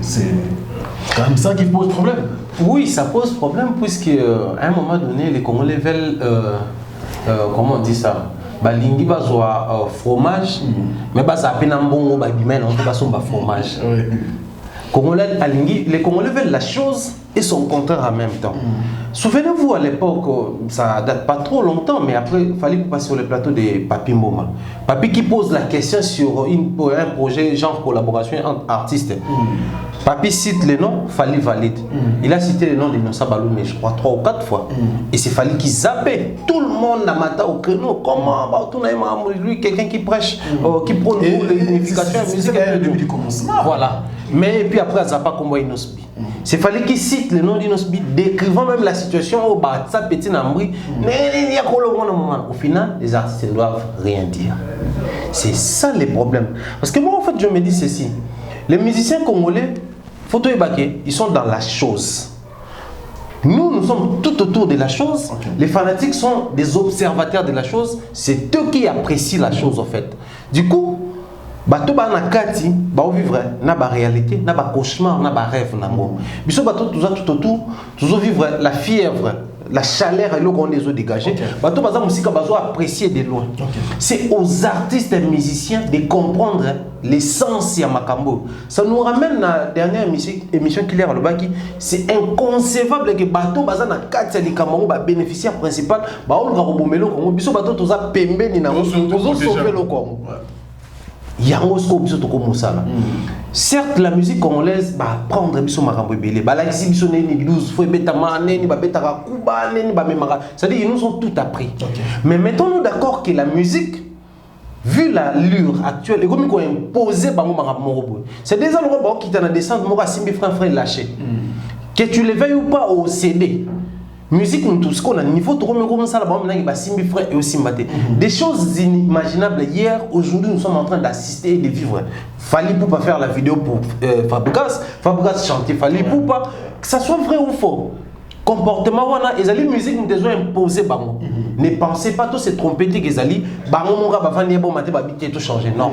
c'est quand même ça qui pose problème. Oui, ça pose problème, puisque à un moment donné, les Congolais veulent, comment on dit ça? Balingi bazwa fromage, mais ça peine un bon bagimène, on peut pas son fromage. Les Congolais veulent la chose et son contraire en même temps. Souvenez-vous à l'époque, ça date pas trop longtemps, mais après il fallait passer sur le plateau de Papi Mboma. Papi qui pose la question sur un projet genre collaboration entre artistes. Papi cite les noms, Fally valide. Il a cité les noms d'Inosa Balou, mais je crois 3 ou 4 fois. Et c'est Fally qui zappait. Tout le monde n'a pas au créneau. Comment lui, quelqu'un qui prêche, qui prône l'unification de la musique. Depuis le commencement. Voilà. Mais puis après, Zappa comme Inosbi. C'est Fally qui cite le nom d'Inosbi, décrivant même la situation au Batsa Petit Nambri. Au final, les artistes ne doivent rien dire. C'est ça les problèmes. Parce que moi, en fait, je me dis ceci. Les musiciens congolais, Photo et Baké, ils sont dans la chose. Nous sommes tout autour de la chose. Les fanatiques sont des observateurs de la chose. C'est eux qui apprécient la chose, en fait. Du coup, bato ba na kati ba vivre na ba réalité, na ba cauchemar, na ba rêve nango. Biso bato tout autour, toujours vivre la fièvre, la chaleur et l'eau qu'on les a dégagé. Bato baza musique bazo apprécier de loin. C'est aux artistes et musiciens de comprendre l'essence ya makambo. Ça nous ramène à la dernière émission qu'il y a le baki. C'est inconcevable que bato baza na kati ya Cameroun ba bénéficiaire principal ba olga robomelo Congo. Biso bato toza pembe ni nango, tozo sauver le Congo. Certes, la musique congolaise va prendre biso makambo ebele. Ba la exhibition ni 12 fois betama ni ba betaka kuba ni ba memara. C'est-à-dire ils nous ont tout appris. Mais mettons-nous d'accord que la musique vu l'allure actuelle, il faut imposer bango marabobo. C'est déjà le robot qui t'a descendre moi simbi frère lâché. Que tu le veuilles ou pas au CD. Musique nous tout ce qu'on a niveau tout comme ça là-bas on a simbi frère et aussi maté. Des choses inimaginables hier, aujourd'hui nous sommes en train d'assister et de vivre. Fallait pour pas faire la vidéo pour Fabregas chanter, fallait pour pas que ça soit vrai ou faux. Comportement wana ezali musique nous devons imposer bango. Ne pensez pas tous se tromper que ezali bango monga ba vandi bon maté ba bité tout changer non.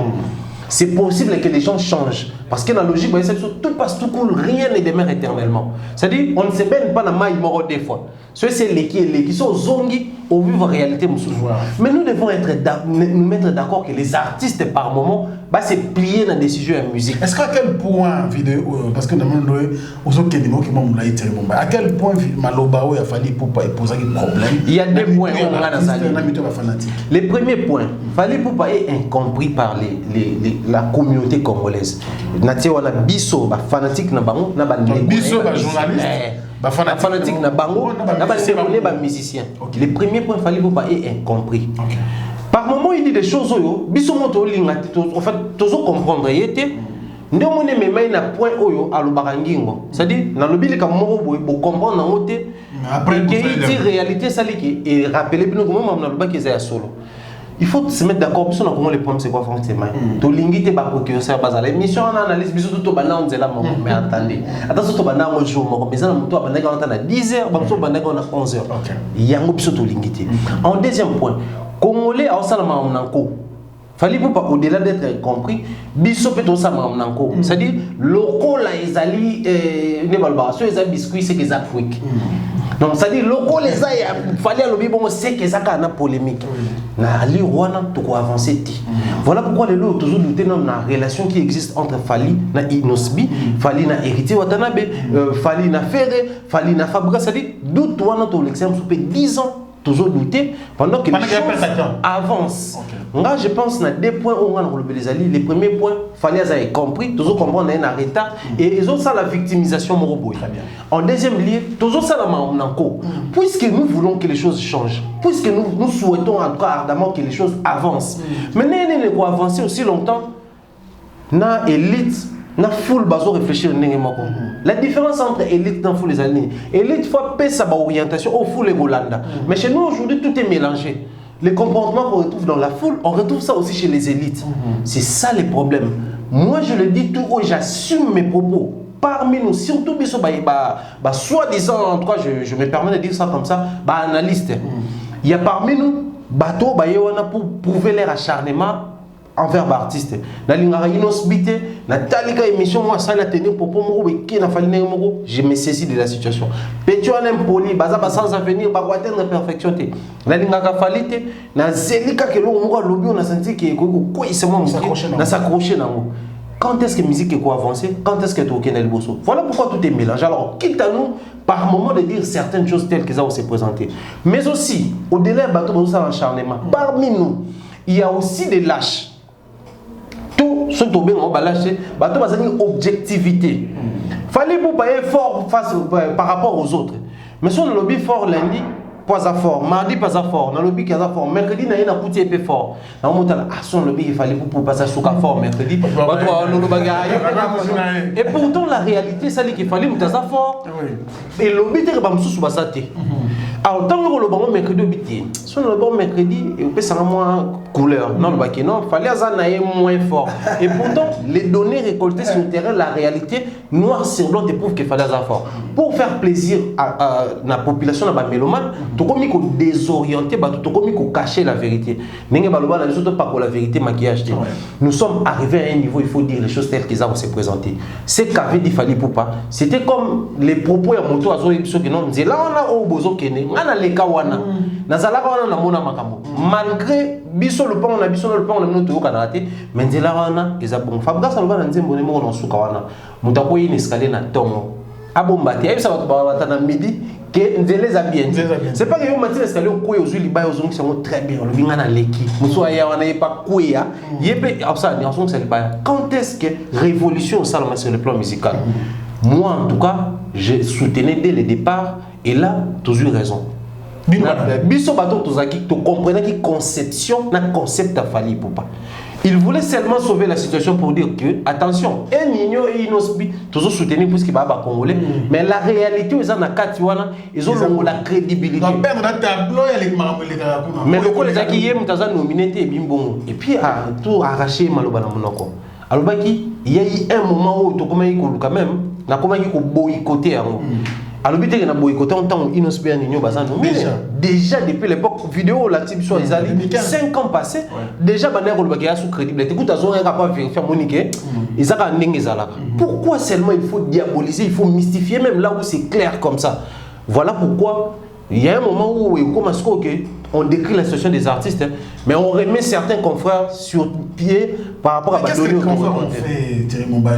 C'est possible que les gens changent parce que dans la logique tout passe tout cool, rien ne demeure éternellement. C'est-à-dire on ne se baigne pas dans maille moro des fois. C'est les qui sont zongi au vivre réalité mais nous devons nous mettre d'accord que les artistes par moment va se plier dans la décision de la musique. Est-ce qu'à quel point vidéo parce que dans le monde à quel point Malobao a fallu pour pas poser un problème? Il y a deux points les premiers points fallait pour pas être incompris par la communauté congolaise. Natie wana biso ba fanatique na bango na ba biso ba journaliste ba fanatique na bango na ba musicien. Les premiers points fallait pour pas être incompris. Par moment il dit des choses oyo biso moto linga en fait toujours comprendre yete ndio mone memai na point oyo alobaka ngingo c'est-à-dire na lobili ka moko boy bo comprendre na ngote après il dit réalité saliki et rappeler bino comment na lobaki za ya solo. Il faut se mettre d'accord sur comment les problèmes c'est quoi franchement. To lingité ba procureur ça base la émission on analyse biso tout bana on zela mais attendez. Attention to bana on jour moko mais ça moto bana on à 10h ba so bana on à 11h. Yango biso to lingité. En deuxième point, Congolais au salama onanko. Fallait pas au-delà d'être compris, biso peut au salama onanko. C'est-à-dire locaux là ezali ne balba so ezali biscuit c'est que ça quick. Donc ça dit locaux les a fallait à l'objet bon c'est que ça a une polémique. Na ali rwana to ko avancer ti. Voilà pourquoi les lots toujours douter dans la relation qui existe entre Fally na Inosbi, Fally na Héritier Watanabe, Fally na Ferré, Fally na Fabregas, ça dit doute wana to l'exemple sur 10 ans toujours douter pendant que les choses avancent. Là je pense na deux points où on a les alliés. Les premiers points Fally a compris, toujours comprendre un arrêt et ils ont ça la victimisation moroboy. En deuxième lieu, toujours ça la manko. Puisque nous voulons que les choses changent, puisque nous souhaitons en tout cas ardemment que les choses avancent. Mais nous ne avancer aussi longtemps. Na élite, na foule bazo réfléchir la différence entre élite et foule les années. Élite faut payer sa orientation au foule et Golanda. Mais chez nous aujourd'hui tout est mélangé. Les comportements qu'on retrouve dans la foule, on retrouve ça aussi chez les élites. C'est ça le problème. Moi je le dis tout haut, j'assume mes propos. Parmi nous, surtout soi-disant, en tout cas je me permets de dire ça comme ça, analyste. Il y a parmi nous, bateau pour prouver leur acharnement envers l'artiste. Je me saisis de la situation. Petit on impoli, bazaba sans avenir, ba atteindre perfection te. La linga ka falite, na zelika ke lo ngo lobi on a senti que ko isemo na s'accrocher nango. Quand est-ce que la musique est avancée? Quand est-ce que tu es au bosso? Voilà pourquoi tout est mélangé. Alors, quitte à nous, par moment, de dire certaines choses telles que ça s'est présenté. Mais aussi, au-delà de bateau acharnement, parmi nous, il y a aussi des lâches. Tout ce qui est lâché, bateau a une objectivité. Fallait pour pas être fort par rapport aux autres. Mais si on a le lobby fort lundi, pas à fort, mardi pas à fort, dans le lobby pas à fort, mercredi il y a un coup de fort. Dans le montant son lobby il fallait pour passer à fort mercredi. Et pourtant la réalité c'est qu'il fallait monter à fort. Et le lobby était pas sous basaté. Alors tant que le bon mercredi obité, son le bon mercredi et on peut ça moins couleur. Non le baquet non, fallait azanaï moins fort. Et pourtant les données récoltées sur le terrain, la réalité noir sur blanc prouve qu'il fallait azanaï fort. Pour faire plaisir à la population, à la mélomane, tu as qu'on désorienter, tu as qu'on cacher la vérité. La vérité maquillage. Nous sommes arrivés à un niveau, il faut dire les choses telles qu'elles ont se présenter. Ce qu'avait dit Fally Poupa, c'était comme les propos à moto à Zoé qui non disait là on a au bozo kene, on a les kawana, nazala wana na mona makambo. Malgré biso le pan on a biso le pan on a minute au Canada, mais là on a ils a bon Fabregas on va dans nzembo mo na suka wana. Mutako yi escalier na tongo. Abombati, ça va être midi. C'est pas que vous mettez l'escalier au couille aux yeux, qui sont très bien. Le vin à l'équipe. Quand est-ce que révolution ça sur le plan musical? Moi en tout cas, je soutenais dès le départ et là, toujours raison. Biso bato tozaki to comprenait qui conception na concept a fallu pour pas. Il voulait seulement sauver la situation pour dire que attention, un Nino et Inosbi toujours soutenir pour ce qui va ba congolais, mais la réalité ils en a katiwana, ils ont la crédibilité. Mais le coup les qui yem taza nominé te bimbongo et puis à tout arracher maloba na monoko. Alors il y a eu un moment où to comment il quand même, na comment il ko boycotter yango. Alors, il y a boycotté en tant qu'Inosbi et Nino Bazano. Déjà, depuis l'époque, vidéo, la type sur les alliés, 5 ans passés, déjà, il y a sous crédibilité. Écoute, ils ont pas vérifié Monique. Ils ont un pourquoi seulement il faut diaboliser, il faut mystifier, même là où c'est clair comme ça. Voilà pourquoi il y a un moment où on décrit la situation des artistes, mais on remet certains confrères sur pied par rapport à qu'est-ce que les confrères ont fait, Thierry Momba,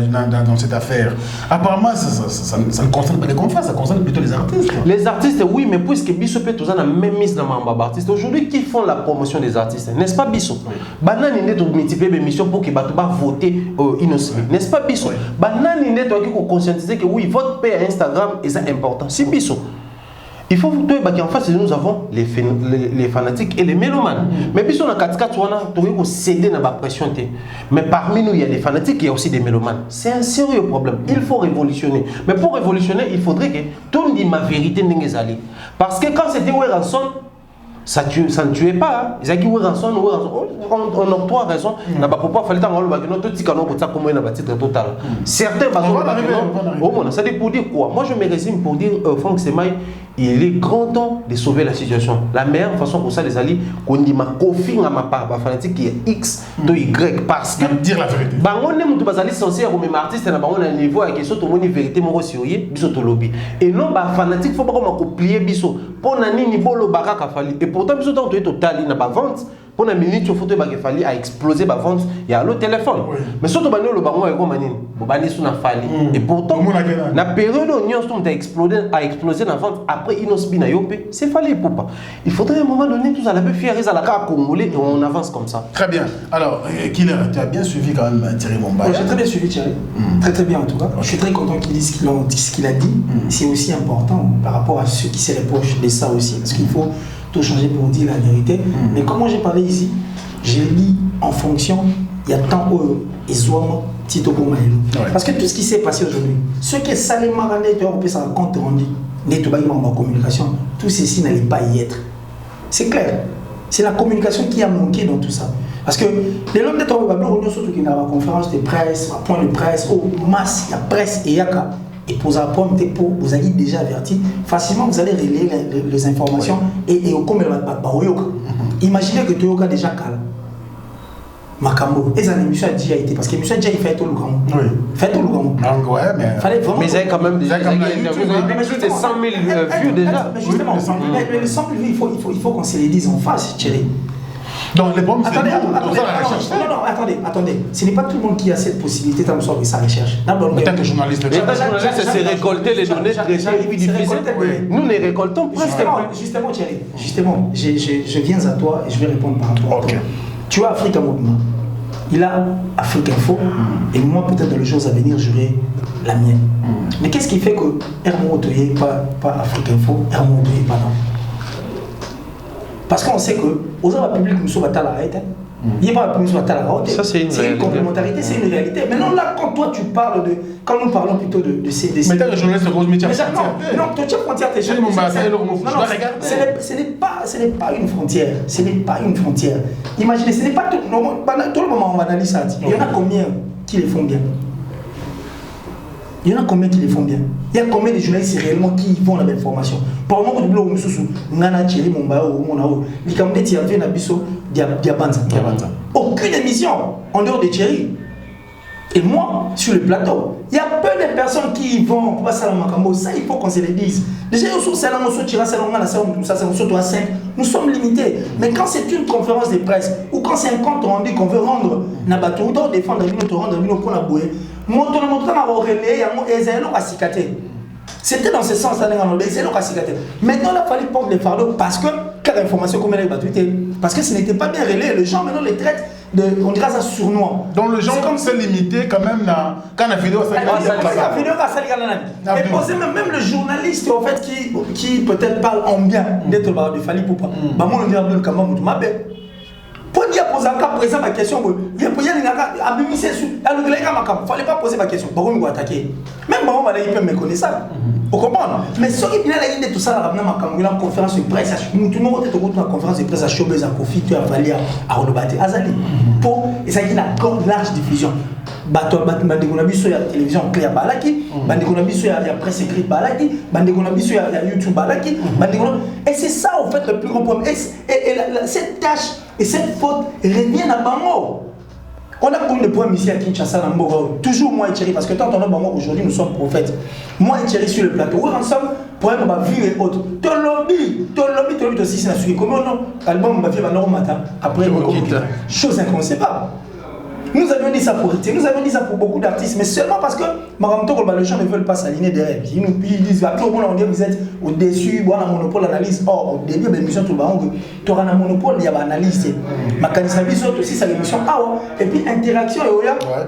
dans cette affaire? Apparemment, ça ne concerne pas les confrères, ça concerne plutôt les artistes. Les artistes, oui, mais puisque Bisso peut tous en même mise dans ma artiste. Aujourd'hui, qui font la promotion des artistes, n'est-ce pas Bisso? Banane n'est pas multiplier des missions pour qu'ils va voter Inosbi, n'est-ce pas Bisso? Banane n'est pas conscientiser que oui, votre paix à Instagram est important. C'est Bisso. Il faut que en face, nous avons les fanatiques et les mélomanes. Mais puis, on a 4 on a céder dans la pression. Mais parmi nous, il y a des fanatiques et il y a aussi des mélomanes. C'est un sérieux problème. Il faut révolutionner. Mais pour révolutionner, il faudrait que tout le monde dise ma vérité. Parce que quand c'était Weranson, ça ne tuait pas. Ils ont dit Weranson, on a 3 raisons. On n'a pas fallu total. Certains, ça dit pour dire quoi? Moi, je me résume pour dire Franck Semaï, il est grand temps de sauver la situation. La meilleure façon pour ça, les alliés, qu'on dit ma confine à ma part, ma fanatique qui est X de Y. Parce que dire la vérité. On est tous les censés au même artiste, on a un niveau avec qui tout le vérité, mon sérieux, biso to lobby. Et non, fanatique, faut pas qu'on plier biso. Pour nani ni bolo baraka fali. Et pourtant, biso dans tout total, il n'a pas vente. Pour la minute, il faut que il a explosé la vente. Il y a le téléphone. Mais surtout, le baron est comme un et pourtant, la période où l'Union a explosé la vente après Inosbi c'est fallu pour pas. Il faudrait à un moment donné, tous à la fière à la carte congolais et on avance comme ça. Très bien. Alors, Killer, tu as bien suivi quand même Thierry Momba. J'ai très bien suivi Thierry. Très très bien en tout cas. Je suis très content qu'il dise ce qu'il a dit. C'est aussi important par rapport à ceux qui se reprochent de ça aussi. Parce qu'il faut tout changer pour dire la vérité. Mais comme moi j'ai parlé ici, j'ai dit en fonction, il y a tant et Zouama, Tito Bomaïlo. Parce que tout ce qui s'est passé aujourd'hui, ce que Salé Marané, tu as ça compte rendu, en communication, tout ceci n'allait pas y être. C'est clair. C'est la communication qui a manqué dans tout ça. Parce que les hommes de Babylone, on surtout qui n'a pas conférence de presse, point de presse, masse, il y a presse et yaka. Et pour ça, vous avez déjà averti, facilement vous allez relayer les informations et au comme imaginez que tu as déjà calé. Makambo, et ça l'émission a déjà été, parce que l'émission a déjà fait tout le grand. Oui. Fait tout le grand. Ouais, mais. Fallait vraiment. Mais ils avaient quand même déjà. C'était 100 000 vues déjà. Mais justement, les 100 000 vues, il faut qu'on se les dise en face, Thierry. Donc les problèmes, c'est attendez. Ce n'est pas tout le monde qui a cette possibilité de faire sa recherche. Mais tant que journaliste, c'est récolter les données, traiter et puis diffuser. Nous les récoltons presque. Justement, Thierry, je viens à toi et je vais répondre par rapport à toi. Tu as Africa Mouvement, il a Afrique Info, et moi peut-être dans les jours à venir j'aurai la mienne. Mais qu'est-ce qui fait que Hermon Otoye pas Afrique Info, Hermon Otoye pas non? Parce qu'on sait que aux hommes publics nous sommes à Talarete, il n'y a pas plus à Talarete. Ça c'est une complémentarité, c'est une réalité. Maintenant là, quand toi tu parles de, quand nous parlons plutôt de ces. Mais t'as le journaliste de Rose Métier. Non, toi tu as frontière, t'es jeune. Ce n'est pas une frontière. Ce n'est pas une frontière. Imaginez, ce n'est pas tout le moment on analyse ça. Il y en a combien qui les font bien? Il y en a combien qui les font bien? Il y a combien de journalistes réellement qui vont dans l'information? Pour le moment, nous aucune émission en dehors de Thierry. Et moi, sur le plateau, il y a peu de personnes qui vont pour passer à la Macambo. Ça, il faut qu'on se le dise. Déjà, nous sommes limités. Mais quand c'est une conférence de presse ou quand c'est un compte rendu qu'on veut rendre, on doit défendre c'était dans ce sens-là. Maintenant, il a fallu prendre les fardeaux parce que quelle information comme elle a battu, parce que ce n'était pas bien relayé. Les gens maintenant les traitent de, on dirait ça sournois. Donc les gens comme c'est limité quand même quand la vidéo ça et posez même le journaliste en fait qui peut-être parle en bien d'être de Fally Ipupa. Bah moi on dit Abdul Kamam tu m'appelles. Pour dire poser encore présent ma question, viens pour y aller à Bimisé sur il fallait pas poser ma question. Pourquoi me attaquer? Même maman va aller me connaître ça. Vous comprenez? Mais ce qui vient de tout ça, la conférence de presse, tout le monde est au conférence de presse à Showbiz, à Kofi, tu as fallu à Rolobate, Azali. Pour et ça qui la large diffusion. Bandekonabi sur la télévision claire Balaki, Bandekonabi sur la presse écrite Balaki, Bandekonabi sur la YouTube Balaki, et c'est ça en fait le plus grand problème. Et cette tâche et cette faute revient à Bango. On a pour le problème ici à Kinshasa, toujours moi et Thierry, parce que tant on a Bango aujourd'hui nous sommes prophètes. Moi et Thierry sur le plateau, on est ensemble, problème ma vie et autres. Ton lobby aussi c'est la suite. Comment non? Album ma vie va matin après chose inconcevable. Nous avions dit ça pour Riti, nous avions dit ça pour beaucoup d'artistes, mais seulement parce que les gens ne veulent pas s'aligner derrière. Ils disent à tout le monde, on dit vous êtes au-dessus, bon, un monopole d'analyse. Or, au début de l'émission, tu auras un monopole, il y a une analyse. Ma candidature aussi, c'est l'émission. Et puis interaction,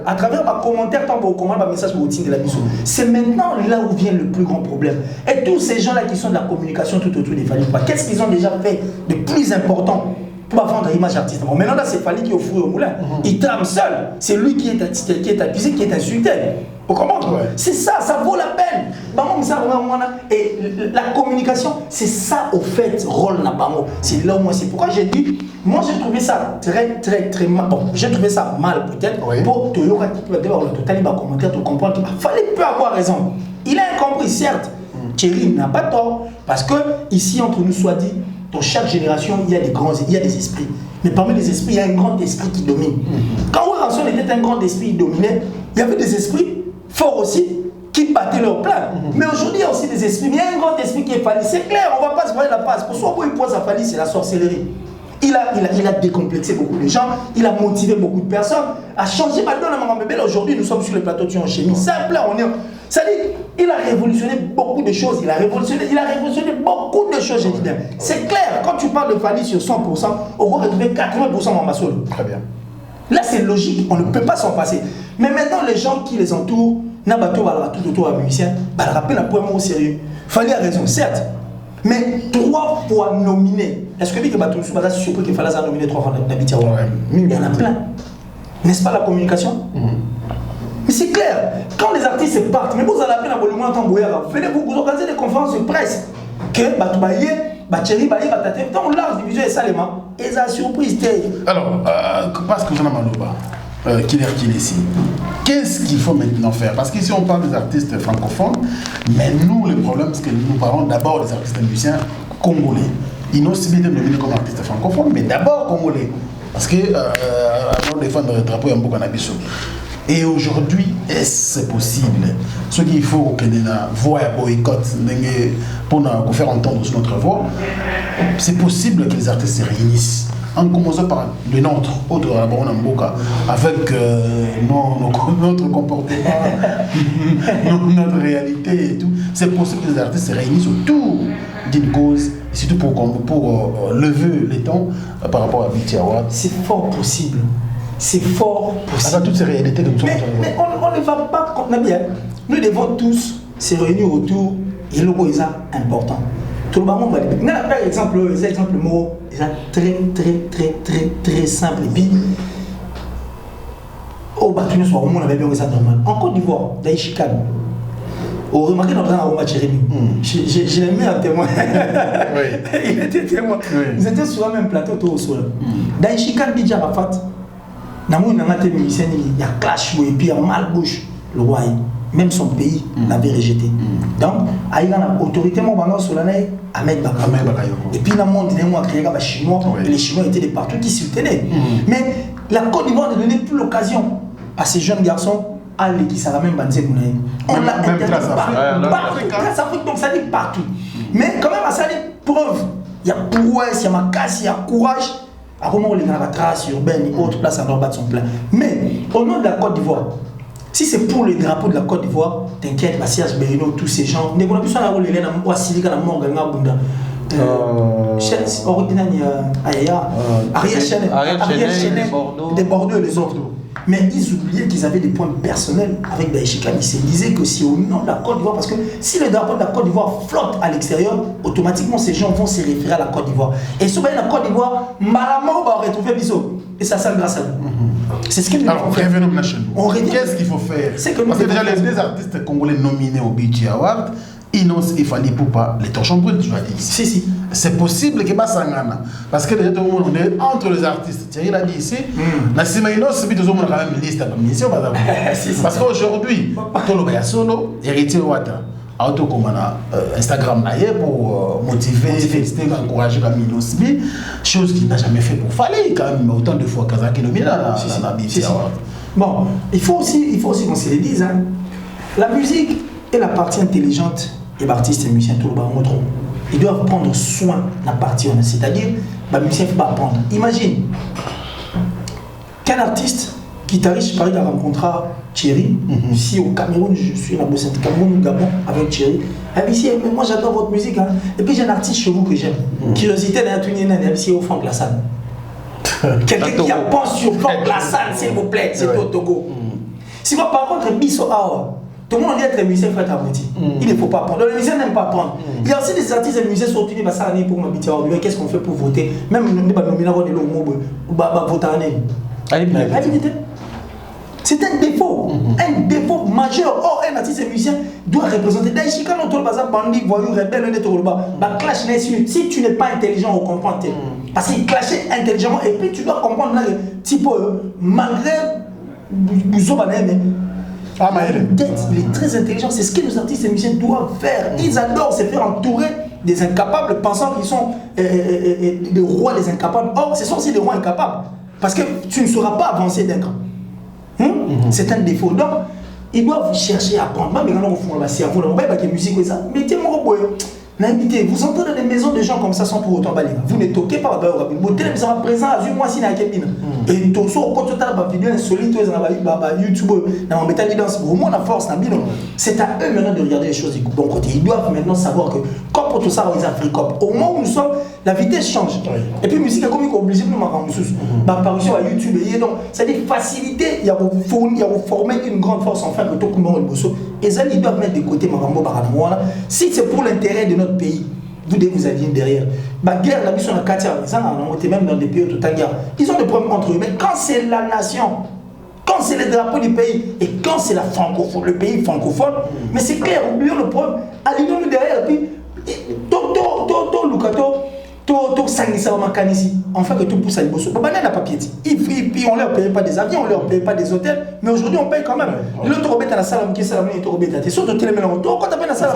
à travers ma commentaire, tant pour comment ma message pour routine de la mission. C'est maintenant là où vient le plus grand problème. Et tous ces gens-là qui sont de la communication tout autour des Fally Ipupa, qu'est-ce qu'ils ont déjà fait de plus important pour vendre l'image artistique? Bon, maintenant là c'est Fally qui est au four et au moulin. Il trame seul. C'est lui qui est accusé, qui est insulté. Vous comprenez? C'est ça, ça vaut la peine. Et la communication, c'est ça au fait, rôle n'a pas mot. C'est là où moi, c'est pourquoi j'ai dit, moi j'ai trouvé ça très mal. Bon, j'ai trouvé ça mal peut-être. Pour Toyota qui va devoir le total, il va commenter, tu comprends qu'il fallait peu avoir raison. Il a incompris, certes. Thierry n'a pas tort. Parce que ici, entre nous soit dit, dans chaque génération, il y a des esprits. Mais parmi les esprits, il y a un grand esprit qui domine. Quand Ranson était un grand esprit qui dominait, il y avait des esprits forts aussi qui battaient leur plein. Mais aujourd'hui, il y a aussi des esprits. Mais il y a un grand esprit qui est Fally. C'est clair, on ne va pas se voir la face. Pour soi, pour il pose à Fally, c'est la sorcellerie. Il a décomplexé beaucoup de gens, il a motivé beaucoup de personnes à changer. Aujourd'hui, nous sommes sur le plateau de Chimie. Simple, c'est-à-dire, il a révolutionné beaucoup de choses. Il a révolutionné beaucoup de choses, j'ai dit. C'est clair, quand tu parles de Fally sur 100%, on va retrouver 80% en Massol. Très bien. Là, c'est logique, on ne peut pas s'en passer. Mais maintenant, les gens qui les entourent, Nabato va tout autour à musicien, bah, le rappel un point au sérieux. Fally a raison, certes. Mais 3 fois nominé. Est-ce que tu es surpris qu'il fallait nominer 3 fois d'habitude? Il y en a plein. N'est-ce pas la communication? Mais c'est clair, quand les artistes partent, mais vous allez appeler un volume en temps venez vous organiser des conférences de presse. Que Batoubaye, Thierry Baye, tant large division et salement. Et ça surprise. Alors, parce que j'en ai mal qu'il est ici. Qu'est-ce qu'il faut maintenant faire? Parce qu'ici on parle des artistes francophones, mais nous le problème c'est que nous parlons d'abord des artistes musiciens congolais. Ils n'ont aussi bien été nommés comme artistes francophones, mais d'abord congolais. Parce que avant de défendre le drapeau, il y a beaucoup de choses. Et aujourd'hui, est-ce possible? Ce qu'il faut que nous voyons boycott pour faire entendre notre voix, c'est possible que les artistes se réunissent. En commençant par le nôtre, autre avec notre comportement, notre réalité et tout. C'est possible que les artistes se réunissent autour d'une cause, surtout pour lever les tons par rapport à BET Awards. C'est fort possible. C'est fort possible. Avec toutes ces réalités que nous sommes. Mais on ne va pas. Nous devons tous se réunir autour et le est important. Tout le monde va dire. Par exemple, les exemples mots, très simple. Et puis, au Batunis, on avait bien ça normal. En Côte d'Ivoire, d'Aïchikan, au remarqué notre Aroma Jérémy, je l'ai mis à témoin. Il était témoin. Ils étaient sur le même plateau, tout au sol. D'Aïchikan, Bidja Rafat, Namou n'a pas été musicien, il y a clash, et puis il y a mal bouche, le roi. Même son pays l'avait rejeté. Donc, il y a une autorité sur l'année, Ahmed Bakayo. Et puis, il a créé les Chinois, et les Chinois étaient de partout qui soutenaient. Mais la Côte d'Ivoire ne donnait plus l'occasion à ces jeunes garçons à aller qui s'arrêtent même Banzé Gounaï. On l'a interdit partout. Grâce à Afrique, donc ça dit partout. Mais quand même, ça dit preuve. Il y a prouesse, il y a macasse, il y a courage. À comment on les a traces urbaines et autres places à leur battre son plein. Mais au nom de la Côte d'Ivoire, si c'est pour le drapeau de la Côte d'Ivoire, t'inquiète, Massias Berino, tous ces gens, Ariel Chenet des Bordeaux et les autres. Mais ils oubliaient qu'ils avaient des points personnels avec Daishika. Ils se disaient que si au nom de la Côte d'Ivoire, parce que si le drapeau de la Côte d'Ivoire flotte à l'extérieur, automatiquement ces gens vont se référer à la Côte d'Ivoire. Et souvent la Côte d'Ivoire, malamment, on va retrouver Bissot. Et ça sert grâce à nous. C'est ce que nous avons fait. Qu'est-ce qu'il faut faire? Parce que déjà les artistes congolais nominés au BET Award, Inos et Fally Ipupa, les torchons bruts, tu vas dire. Si. C'est possible que Bassangana. Parce que déjà, tout le monde est entre les artistes. Thierry l'a dit ici. Nassima Inos, tout le monde a quand même une liste de mission. Parce qu'aujourd'hui, Tolo Bayasolo, héritier Ouattara, Auto Komana, Instagram pour motiver, féliciter, encourager comme Inos B. Chose qu'il n'a jamais fait pour Fally, quand même, autant de fois Kazaki nominé dans la BET Award. Bon, il faut aussi qu'on se le dise. Hein. La musique est la partie intelligente des artistes et musiciens, tout le monde. Ils doivent prendre soin de la partie, c'est-à-dire, les musiciens ne faut pas apprendre. Imagine qu'un artiste, guitariste, par exemple, rencontré Thierry, ici au Cameroun, je suis là, au Cameroun, au Gabon, avec Thierry. Elle dit, mais moi j'adore votre musique, hein. Et puis j'ai un artiste chez vous que j'aime. Curiosité, elle dit, au Franck Lassane. Quelqu'un qui pense sur Franck Lassane, s'il vous plaît, c'est au Togo. Si moi, par contre, Bisso Awa, tout le monde dit être musicien fait aboutir. Il ne faut pas apprendre. Les musiciens n'aiment pas apprendre. Il y a aussi des artistes et musiciens sont tenus ça pour m'habiter. Qu'est-ce qu'on fait pour voter? Même nous pas nominer de l'homme voter c'est un défaut. Un défaut majeur. Or, un artiste et musicien doit représenter. Daishika, notre bazar bandit, voyou, rebelle, on est au bas. Clash n'est si tu n'es pas intelligent, on comprend. Parce qu'il clashait intelligemment et puis tu dois comprendre là, type malgré il est très intelligent, c'est ce que les artistes et musiciens doivent faire. Ils adorent se faire entourer des incapables, pensant qu'ils sont des rois des incapables. Or, ce sont aussi des rois incapables. Parce que tu ne sauras pas avancer d'un cran. C'est un défaut. Donc, ils doivent chercher à apprendre. Même quand on fait la cerveau, on va la musique et ça. Mais vous entendez des maisons de gens comme ça sans pour autant balayer. Vous ne toquez pas vous télévisez présent à moi si n'a qu'un et tout ça quand tu as la vidéo insolite YouTube dans métal danse au moins la force c'est à eux maintenant de regarder les choses du bon côté. Ils doivent maintenant savoir que comme pour tout ça les Africains au moment où nous sommes la vitesse change et puis musique est comme obligé de nous marquer apparition à YouTube et donc c'est des facilités il y a vous former une grande force enfin que tout le monde et ça ils doivent mettre de côté Marambo Baramouana si c'est pour l'intérêt de notre pays. Vous devez vous allier derrière. La guerre, la mission de Katia, même dans des pays tout à guerre. Ils ont des problèmes entre eux. Mais quand c'est la nation, quand c'est le drapeau du pays et quand c'est la francophone, le pays francophone, mais c'est clair, oublions le problème. Allons-nous derrière. Et puis, on fait que tout pousse à l'Ibosso. N'a pas pied. Puis on ne leur paye pas des avions, on ne leur paye pas des hôtels. Mais aujourd'hui, on paye quand même. L'autre robet à la salle, qui est la monnaie, et surtout, tu es le quand tu appelles la salle,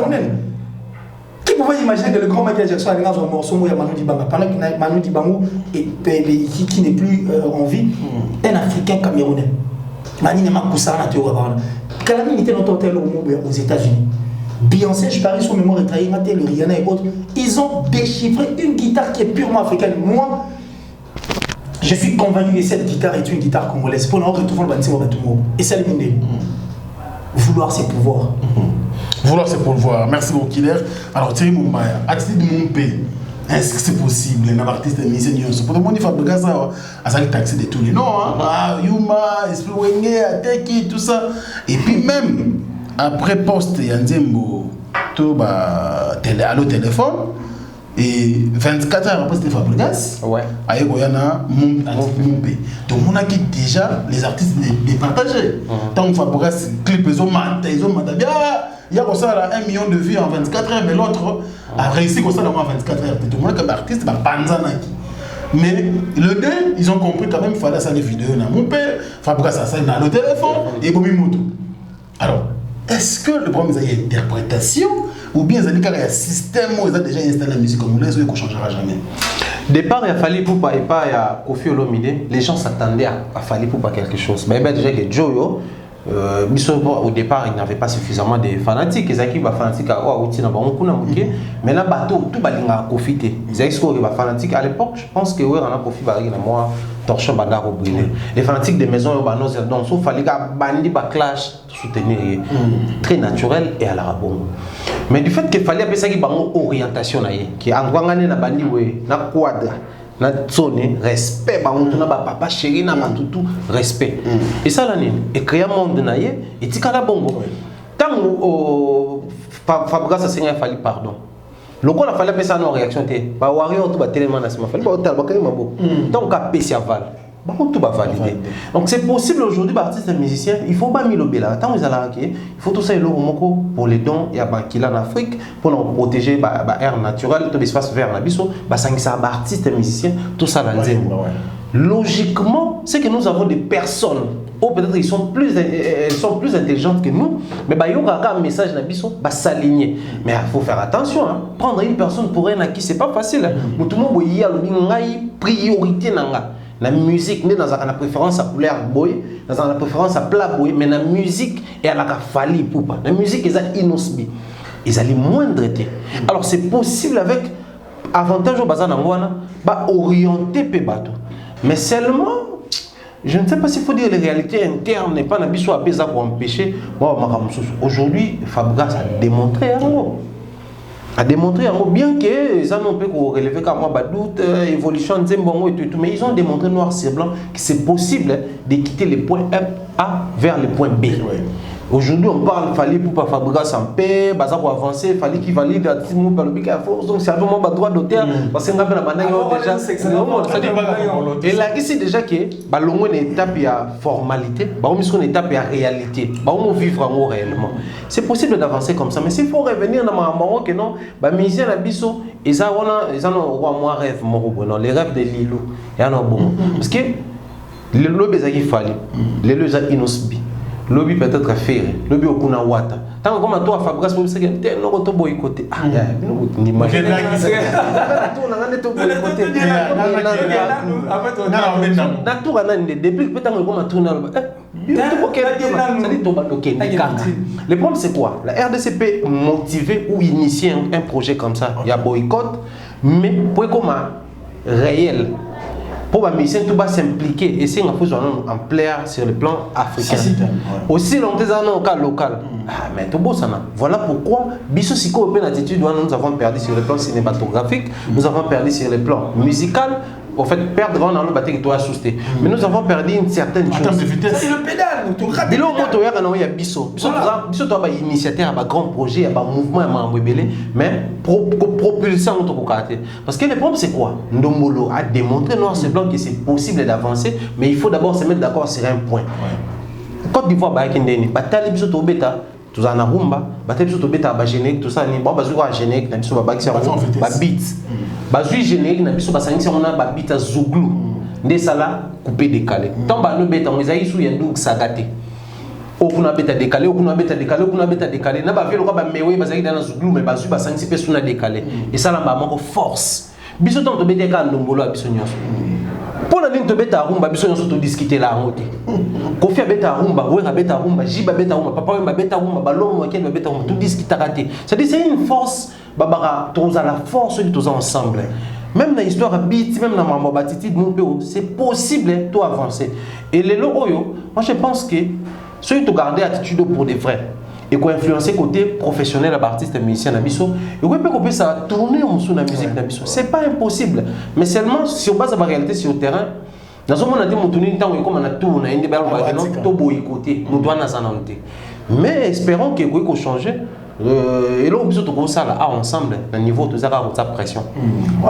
qui pouvait imaginer que le grand Michael Jackson a un morceau où il y a Manu Dibango, pendant que Manu Dibango qui n'est plus en vie, un Africain camerounais. Manu n'est pas cousin à Théoura. Kalami était dans hôtel aux États-Unis. Beyoncé, je parie sur mémoire et Traïmate, le Rihanna et autres, ils ont déchiffré une guitare qui est purement africaine. Moi, je suis convaincu que cette guitare est une guitare congolaise. Pour nous retrouver le bâtiment, et c'est le mine. Vouloir, c'est pouvoir. Vouloir, c'est pour le voir. Merci beaucoup, Killer. Alors, Thierry Moumaya, attitude de mon pays, est-ce que c'est possible, un artiste et musicien, pour le monde, il faut que ça, ça taxer de tous les noms, Yuma, Esprit Wenge, Ateki, tout ça. Et puis même, après poste, il y a un Zembo, tout, allo téléphone, et 24 heures après, c'était Fabregas. Ouais. Avec Oyana, mon pays. Donc, on a quitté déjà les artistes les partager. Tant que Fabregas, clip, ils ont maté, bien. Il y a comme ça 1 million de vues en 24 heures, mais l'autre a réussi comme ça en 24 heures. Tout le monde comme artiste, mais le deux, ils ont compris quand même qu'il fallait ça les vidéos dans mon père, Fabregas ça dans le téléphone et Bomi Moto. Alors, est-ce que le problème c'est l'interprétation ou bien il y a un système où ils ont déjà installé la musique comme on laisse, qu'on ne changera jamais? Départ, il a fallu pour pas et pas à Kofi Olomide, les gens s'attendaient à fallu pour pas quelque chose. Mais déjà que Joyo Au départ, il n'avait pas suffisamment de fanatiques. Ils avaient fanatiques mais là, tout balinga profité. Ils avaient fanatiques à l'époque. Je pense que on a profité de moi. Torchon bandaro brûlé. Les fanatiques des maisons urbaines, donc il fallait bandi clash soutenir très naturel et à la rabon. Mais du fait qu'il fallait appeler ça qui bango orientation qui en gwangane na bandi we na quadra na zone respect bango na papa chéri na matutu respect. Et ça là et créer monde na ye et tikala bongo. Tant Fabregas ça seigneur fallait pardon. Le coup, il a fallu appeler ça en réaction. Bah, warrior, tout va tellement dans ce moment. Il faut donc à Pessiaval. Tout va valider. Donc c'est possible aujourd'hui, artiste et musicien, il faut pas milober là. Tant vous allez il faut tout ça pour les dons et à Bankila en Afrique pour nous protéger l'air naturel, tout l'espace vert la biso, ça artiste et musicien, tout ça dans le logiquement, c'est que nous avons des personnes. Ou peut-être elles sont plus intelligentes que nous, mais il y aura un message dans biso, s'aligner. Mais il faut faire attention, hein. Prendre une personne pour un acquis, c'est pas facile. Tout le monde il y a une priorité dans la musique, dans la préférence à couleur boy, dans la préférence à plat boy, mais la musique et à la fali poupa. La musique est inosbi, ils allaient moindre. Alors c'est possible avec avantage au bazar d'angwana, orienter pe bateau. Mais seulement je ne sais pas s'il faut dire les réalités internes et pas n'habitué à peser pour empêcher. Aujourd'hui, Fabregas a démontré bien que ça n'ont pas relevé qu'à moi doute, évolution de Zembongo et tout, mais ils ont démontré noir sur blanc que c'est possible de quitter le point A vers le point B. Aujourd'hui, on parle, il fallait pour Fabregas en paix, pour avancer, il fallait qu'il valide la team par le pic à force, donc c'est un moment droit d'auteur, parce qu'on a déjà. Et là, ici déjà que, l'on une étape à formalité, on une étape à réalité, on vivre en réellement. C'est possible d'avancer comme ça, mais s'il faut revenir dans mon que non, musicien à biso, ils ont moi rêve, les rêves de Lilo, il y en a bon. Parce que le lobby est fallait, les lobbies sont inosbi. Lobby peut-être faire, lobby au kuna wata. Tant comme toi Fabregas pour c'est que t'es non to boycotter. Ah, ni moi. Tu depuis peut-être comme tourner. Le problème c'est quoi? La RDC peut motiver ou initier un projet comme ça. Il y a boycott, mais pour comment réel. Pour les musiciens, tout va s'impliquer et c'est en plaire sur le plan africain. Aussi longtemps au cas local. Ah, mais tout beau ça. Voilà pourquoi, Bisso Siko Open Attitude, nous avons perdu sur le plan cinématographique, nous avons perdu sur le plan musical. En fait, perdre dans le bâtiment qui doit souster. Mais nous avons perdu une certaine chose. C'est le pédale. Dès lors que il y a Bisso. Bisso, tu as un initiateur, un grand projet, un mouvement, un mais propulser notre caractère. Parce que le problème, c'est quoi? Ndombolo a démontré noir c'est blanc que c'est possible d'avancer, mais il faut d'abord se mettre d'accord sur un point. Côte d'Ivoire, Batali Bisso Tobeta. Tout en rumba, battre sur beta ba générique tout ça ni ba bazua générique na biso ba baxi ba beat bazui générique na biso ba sangisa on a ba beat a zouglu nde sala coupé décalé tant ba no beta on ezai su ya nduk sagate okuna beta décalé okuna beta décalé na ba velo ba mewe ba zaki na zouglu mais bazui ba sangisi pe suna décalé et ça là ba moko force biso tant to beta ka ndombolo a biso nyonso. Pour la ligne de bêta rumba, nous avons discuté là. Kofi a bêta rumba, Ouera bêta rumba, Jiba bêta rumba, Papa a bêta rumba, Ballon a bêta rumba, tout discuté à rater. C'est-à-dire c'est une force, Babara, tous à la force de tous ensemble. Même dans l'histoire beat, même dans ma batitude, c'est possible de avancer. Et les logo, moi je pense que ceux qui garder attitude pour des vrais. Et qu'on influencer côté professionnel, artiste, musicien, nabiso, et qu'on peut ça tourner sur la musique nabiso. C'est pas impossible, mais seulement si on passe à la réalité sur le terrain, dans ce moment on a dit mon tourner temps comme on a tout, on a une débat, on va dire tout boycotter, nous doit nous en. Mais espérons que qu'on change. Et là on peut tout ça là ensemble, au niveau de ça pression.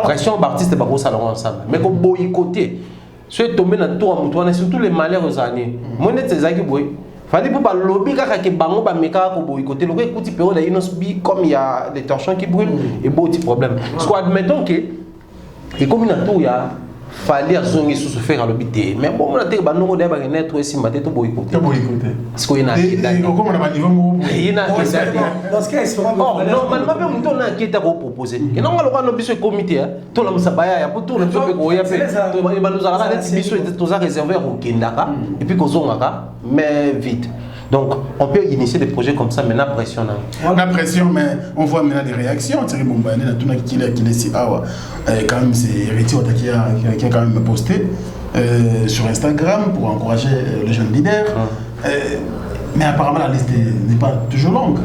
Pression artiste pas ça là ensemble, mais qu'on boycotter. Ceux tombés dans tout en mutuana surtout les malheurs aux années. Moi net c'est ça qui boy. Fallait pour le lobby que bango ba meka ko boycotter le écoute période inosbi comme il y a des torchons qui brûlent et beau petit problème. Soit admettons que et comme il y a tout il y a fallait azongi sous faire à l'obité mais bon on a dit ba no de ba net aussi maté to boycotter. Parce qu'il y a et comment on a niveau il y a dans ce cas il se fera normalement même on a qui t'a proposé et non on a biso comité tout la musabaya ya pour tout le peu ko ya pe to ba nous a la biso tout ça réservé au Kendaka et puis ko zongaka mais vite Donc, on peut initier des projets comme ça, mais la pression. On a pression, mais on voit maintenant des réactions. Thierry Moumbane, tout le qui est ici, quand même, c'est Héritier qui a quand même posté sur Instagram pour encourager le jeune leader. Mais apparemment, la liste n'est pas toujours longue.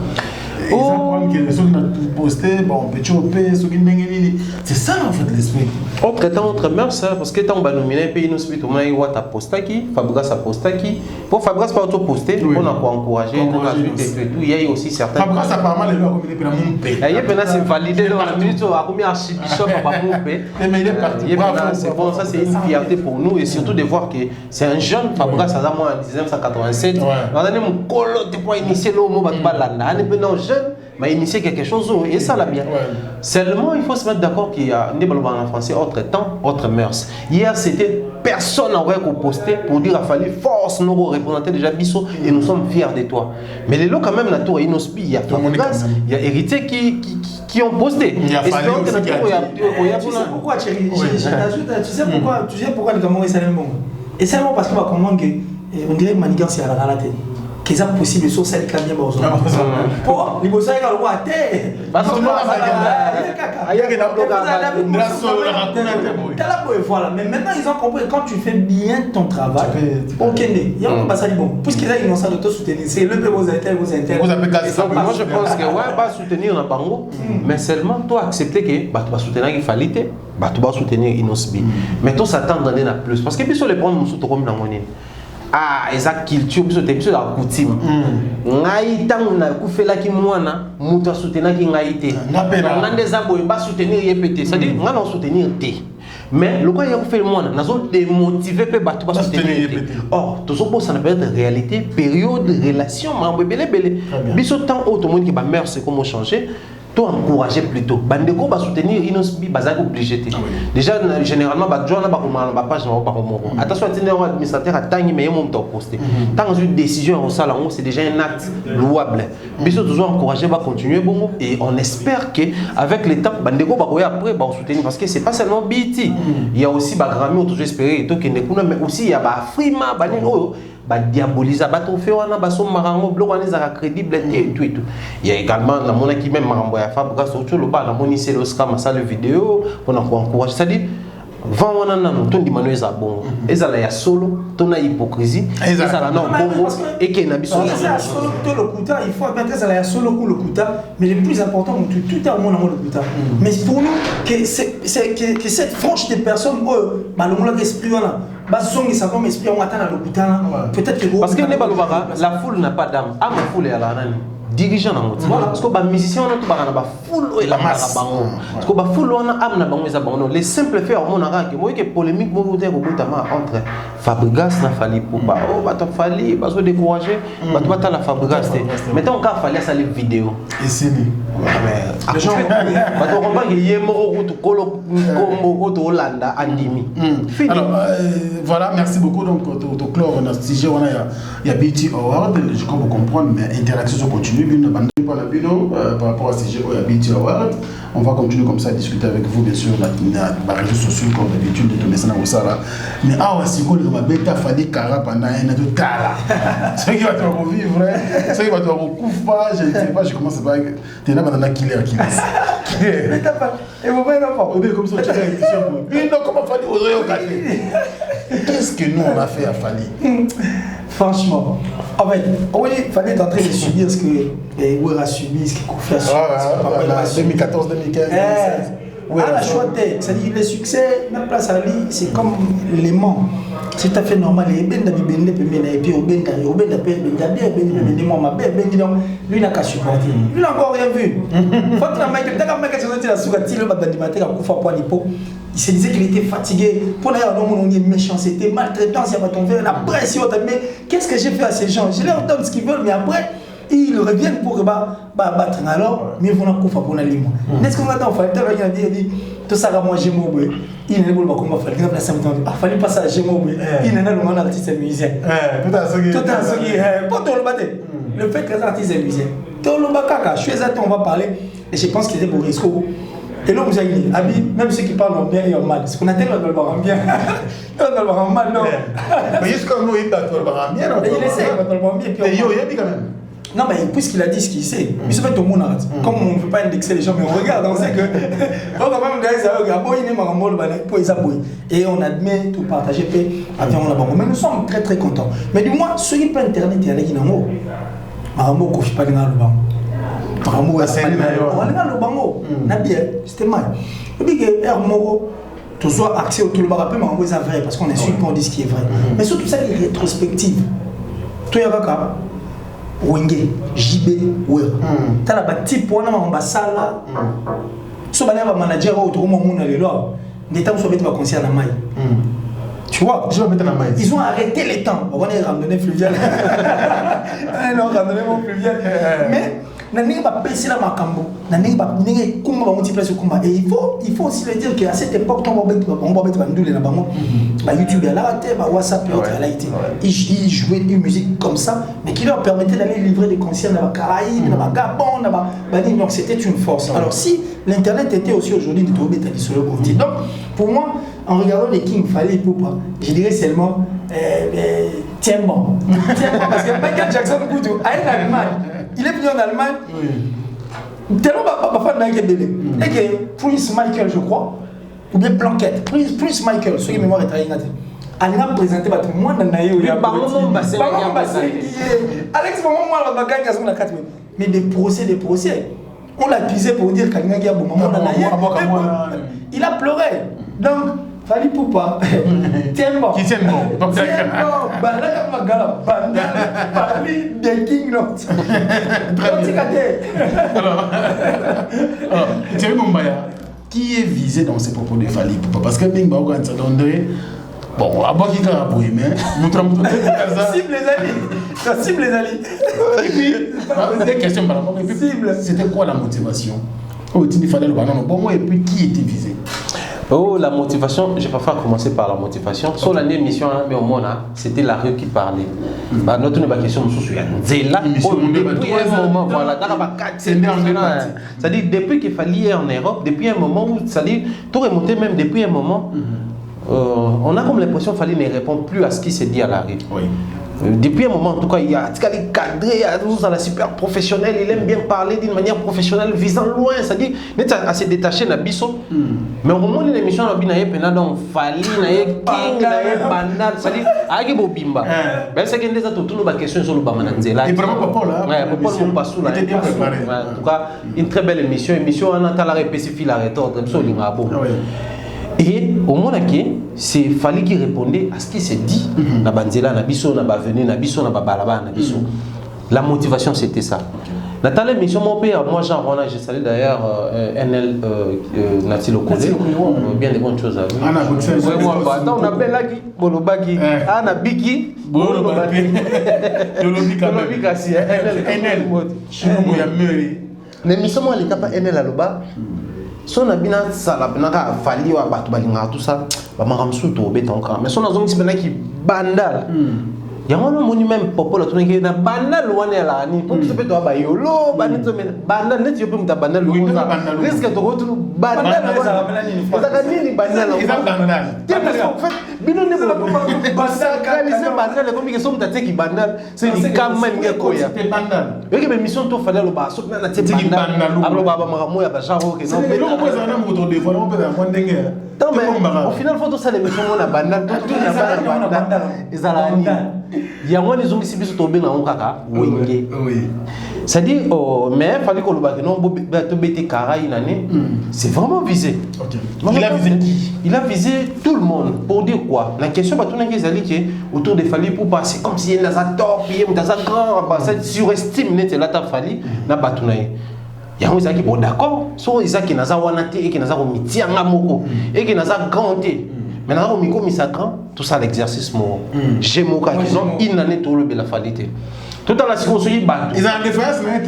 C'est ça en fait l'esprit. Autre temps, autre mœurs, parce que tant que nous nominé pays nous suite on a eu Wata Postaki, Fabregas a Postaki. Pour Fabregas pas auto poster, on a quoi encourager, il y a aussi certains. Fabregas apparemment les lois comme il est pour mon pays. Il y a maintenant c'est validé dans la minute à combien archibishop à mon pays. Mais il est parti. C'est bon, ça c'est une fierté pour nous et surtout de voir que c'est un jeune Fabregas à moi en 1987. On a donné mon colo de pour initier le mot Batbalanda, on est maintenant jeune. Mais initier quelque chose, et ça l'a bien. Seulement, il faut se mettre d'accord qu'il y a en français, autre temps, autre mœurs. Hier, c'était personne n'aurait posté pour dire qu'il fallait force nous représenter déjà Bissot et nous sommes fiers de toi. Mais les lots, quand même, la tour, il y a Fabregas, il y a Héritier qui ont posté. Il y a fallu aussi tu sais pourquoi, Thierry? Tu sais pourquoi le Cameroun est salement bon? Et seulement parce qu'on va comprendre qu'on dirait que Manigance est à la tête. C'est possible sur celle qui a bien besoin. Pour les bosses, ils ont le droit à terre. Parce que mais maintenant ils ont compris que quand tu fais bien ton travail, ok, il y a un passage bon. Puisqu'ils ont innocent de te soutenir, c'est le peu vos intérêts. Moi je pense que ouais, pas soutenir un bango, mais seulement toi accepter que tu vas soutenir qu'il fallait, tu vas soutenir Inosbi. Mais toi s'attendre à donner plus. Parce que puis sur les prendre nous comme dans mon ah, exact culture, c'est la coutume. Ngai tant na kufela ki mwana, muta soutenir ki ngai te. On des aboy ba soutenir yepete, c'est-à-dire on va soutenir te. Mais le quoi il a fait mwana, nazo démotiver pe batu ba soutenir te. Or, tout ça ça n'a pas de réalité, période de relation, mambo belé. Biso temps autre monde qui ba mère c'est comment changer. Encourager plutôt. Bandeko va soutenir Inosbi bazako obligé. Déjà généralement ba joindre ba comment ba page na ba comment. Attention à administrateur à tangi mais mon temps posté. Tant une décision au salon c'est déjà un acte louable. Mais surtout toujours encourager va continuer bon et on espère que avec le temps bandeko va après va soutenir parce que c'est pas seulement BT. Il y a aussi ba Grammy toujours espérer to que mais aussi il y a ba Frima ba oh diaboliser bato fait on a baso marango bloc on est crédible et tout. Il y a également la mona qui même marango ya Fabregas surtout le bas la moni c'est le scam ça le vidéo on a encouragé ça dit vent on a non ton di manuel za bon ezala ya solo ton a hypocrisie ezala non bon et que na biso solo to le kuta il faut mettre ça ya solo pour le kuta mais le plus important tout à mon le kuta mais pour nous que c'est que cette frange de personnes bah le monde l'esprit là peut-être que parce que la foule n'a pas d'âme. La foule est à la reine. Dirigeant dans notre parce que les musiciens ont la foule et la masse. Parce que la foule on a âme na les simples faits on a que moi que polémique entre Fabregas na Fali pour pas oh bah Fali parce que décourager bah tu vas la Fabregas maintenant on a fallu ça les vidéos et c'est lui les gens bah tu comprends que y est mort au colo combo au Hollanda andimi alors voilà merci beaucoup donc au clore on a sujet on a il y a BT Award je crois vous comprendre mais interaction continue par rapport à CG ou à BT Award. On va continuer comme ça à discuter avec vous, bien sûr, dans les réseaux sociaux, comme d'habitude, de tout ça. Mais si vous avez bêta fallu cara pendant un an de tala. Ce qui va te revivre, ce qui va te recouvrir, je ne sais pas, je commence à parler. Tu es là pendant killer. Et vous voyez, non, comme ça, tu as une question. Non, comment Fali oserait au café? Qu'est-ce que nous on a fait à Fali? Franchement, en fait, il fallait entrer de subir ce que Ouera a subi, ce que Kofi a subi. 2014-2015. La choix tête, c'est-à-dire le succès, même place à lui, c'est comme l'aimant. C'est tout à fait normal. Et puis, lui n'a qu'à supporter. Lui n'a encore rien vu. Il se disait qu'il était fatigué. Pour d'ailleurs, on est méchanceté, maltraitance, il y a ton verre, la pression. Mais qu'est-ce que j'ai fait à ces gens? Je leur donne ce qu'ils veulent, mais après, ils reviennent pour battre. Alors, mais ils vont en couper pour la lime. N'est-ce qu'on attend? Il a dit tout ça, moi j'ai mouillé. Il n'est pas comme il a fallu passer à Gémobé. Il n'est pas le artiste musicien. Tout à ce pas tout le matin. Le fait que les artistes musiciens, tout le matin, je suis on va parler. Et je pense qu'il était pour risquer. Et là, vous avez dit, même ceux qui parlent en bien et en mal. Ce qu'on a dit, on va en bien. On va en mal, non. Mais jusqu'à nous, il va en bien. Il essaie, on va en bien. Et il a dit quand même. Non, mais puisqu'il a dit ce qu'il sait, il se fait tout le monde. Comme on ne peut pas indexer les gens, mais on regarde, on sait que. Et on admet tout partager, mais nous sommes très très contents. Mais du moins, ceux qui peuvent Internet, il y a des gens qui pas c'était mal. Je dis que Hermoro, tout soit accès au tout le barapé, mais c'est vrai parce qu'on est sûr qu'on dit ce qui est vrai. Mais surtout ça, les rétrospectives. Toi, il y a quoi? Wenge, JB, ouais. Tu as la type pour un ambassade. Si tu as un manager autour de mon là, les temps sont mis à conseiller à la maille. Tu vois, ils ont arrêté les temps. On va ramener fluvial. Non, ramener mon fluvial. Mais il faut aussi le dire qu'à cette époque, on va YouTube, WhatsApp, ils jouaient une musique comme ça, mais qui leur permettait d'aller livrer des concerts dans les Caraïbes, dans le Gabon, donc c'était une force. Alors si l'internet était aussi aujourd'hui de trouver des solo. Donc pour moi, en regardant les King Fally Ipupa, je dirais seulement tiens bon. Parce que Michael Jackson, il est venu en Allemagne. Tellement pas fan de Bélé. Et que Prince Michael, je crois, ou bien Blanquette, Prince Michael, ceux qui mémoire est très inattendu. Elle a présenté votre moi dans Naïo. Alex, maman, moi, la bagaille, la 4 minutes. Mais des procès. On l'a accusé pour dire qu'elle a bon moment dans Naïo. Il a pleuré. Donc, Fally Ipupa, tiens bon. Qui tient bon. Tiens bon. Là, comme gala, Fally des King Notes. Alors, Thierry Mumbaya, qui est visé dans ces propos de Fally Ipupa? Parce que Bing Bao Gan Sadondé, bon, à Boki Karaboué, mais nous trouvons tout ça. Cible les alliés. Cible les alliés. Et puis, des questions, c'était quoi la motivation? Oh, il fallait le ballon. Bon, et puis qui était visé? Oh, la motivation, je vais pas commencer par la motivation. Sur l'année émission, mais au moins, c'était la rue qui parlait. Notre question, c'est là, depuis un moment, voilà, c'est-à-dire, depuis qu'il fallait en Europe, depuis un moment où, c'est-à-dire, tout remonté même depuis un moment, on a comme l'impression qu'il fallait ne répondre plus à ce qui s'est dit à la rue. Depuis un moment, en tout cas, il y a cadré, il est super professionnel, il aime bien parler d'une manière professionnelle, visant loin, c'est-à-dire, il est assez détaché de Bisso. Mais au moment où l'émission a bien été donc Fally, King, Bandal, c'est-à-dire, il y a Bobimba. Mais c'est qu'il y a toutes les questions sur le Bamananzela. Et vraiment, Papa, là, il était bien préparé. En tout cas, une très belle émission. Émission, on a la répétition, la rétorte, et au moment où c'est Fally qui répondait à ce qui s'est dit. Na Banzela, na Bisso, na Bavene, na Bisso, na Babalaba, na Bisso. La motivation c'était ça. Dans l'émission, mon père, moi Jean Rona, j'ai salué d'ailleurs NL Nati Lokole. Bien des bonnes choses à vous. On a Belagi, Bolobagi, Anna Biki, Bolobagi. Bolobagi Kassi, NL. L'émission, moi, elle est pas NL à l'Oba. Si on a bien ça, on a fallu tout ça, on a mais si on a un qui bandal, il y a un monument populaire qui est bandal loin de la nuit. Pour que tu peux avoir yolo, bandal, net, tu peux me bandal, risque de retrouver bandal. Au final, il faut ça les missions on a bandal, tout il y a moins des hommes qui sont tombés dans un caca. Oui. C'est-à-dire, mais il fallait qu'on le batte. Non, c'est vraiment visé. Il a visé qui? Il a visé tout le monde. Pour dire quoi? La question, autour de Fally Ipupa, c'est comme si il y a un tort, il y a un grand, ça surestime la Fally, na batunaye. Il y a un qui bon d'accord, soit Isaac qui n'a pas wanate et qui n'a pas miti angamoko et qui n'a pas ganté. Maintenant, au micro, tout ça l'exercice, j'ai mon cas, une année tout le bel affalité. Tout à la circonstance, ils ont une défense, mais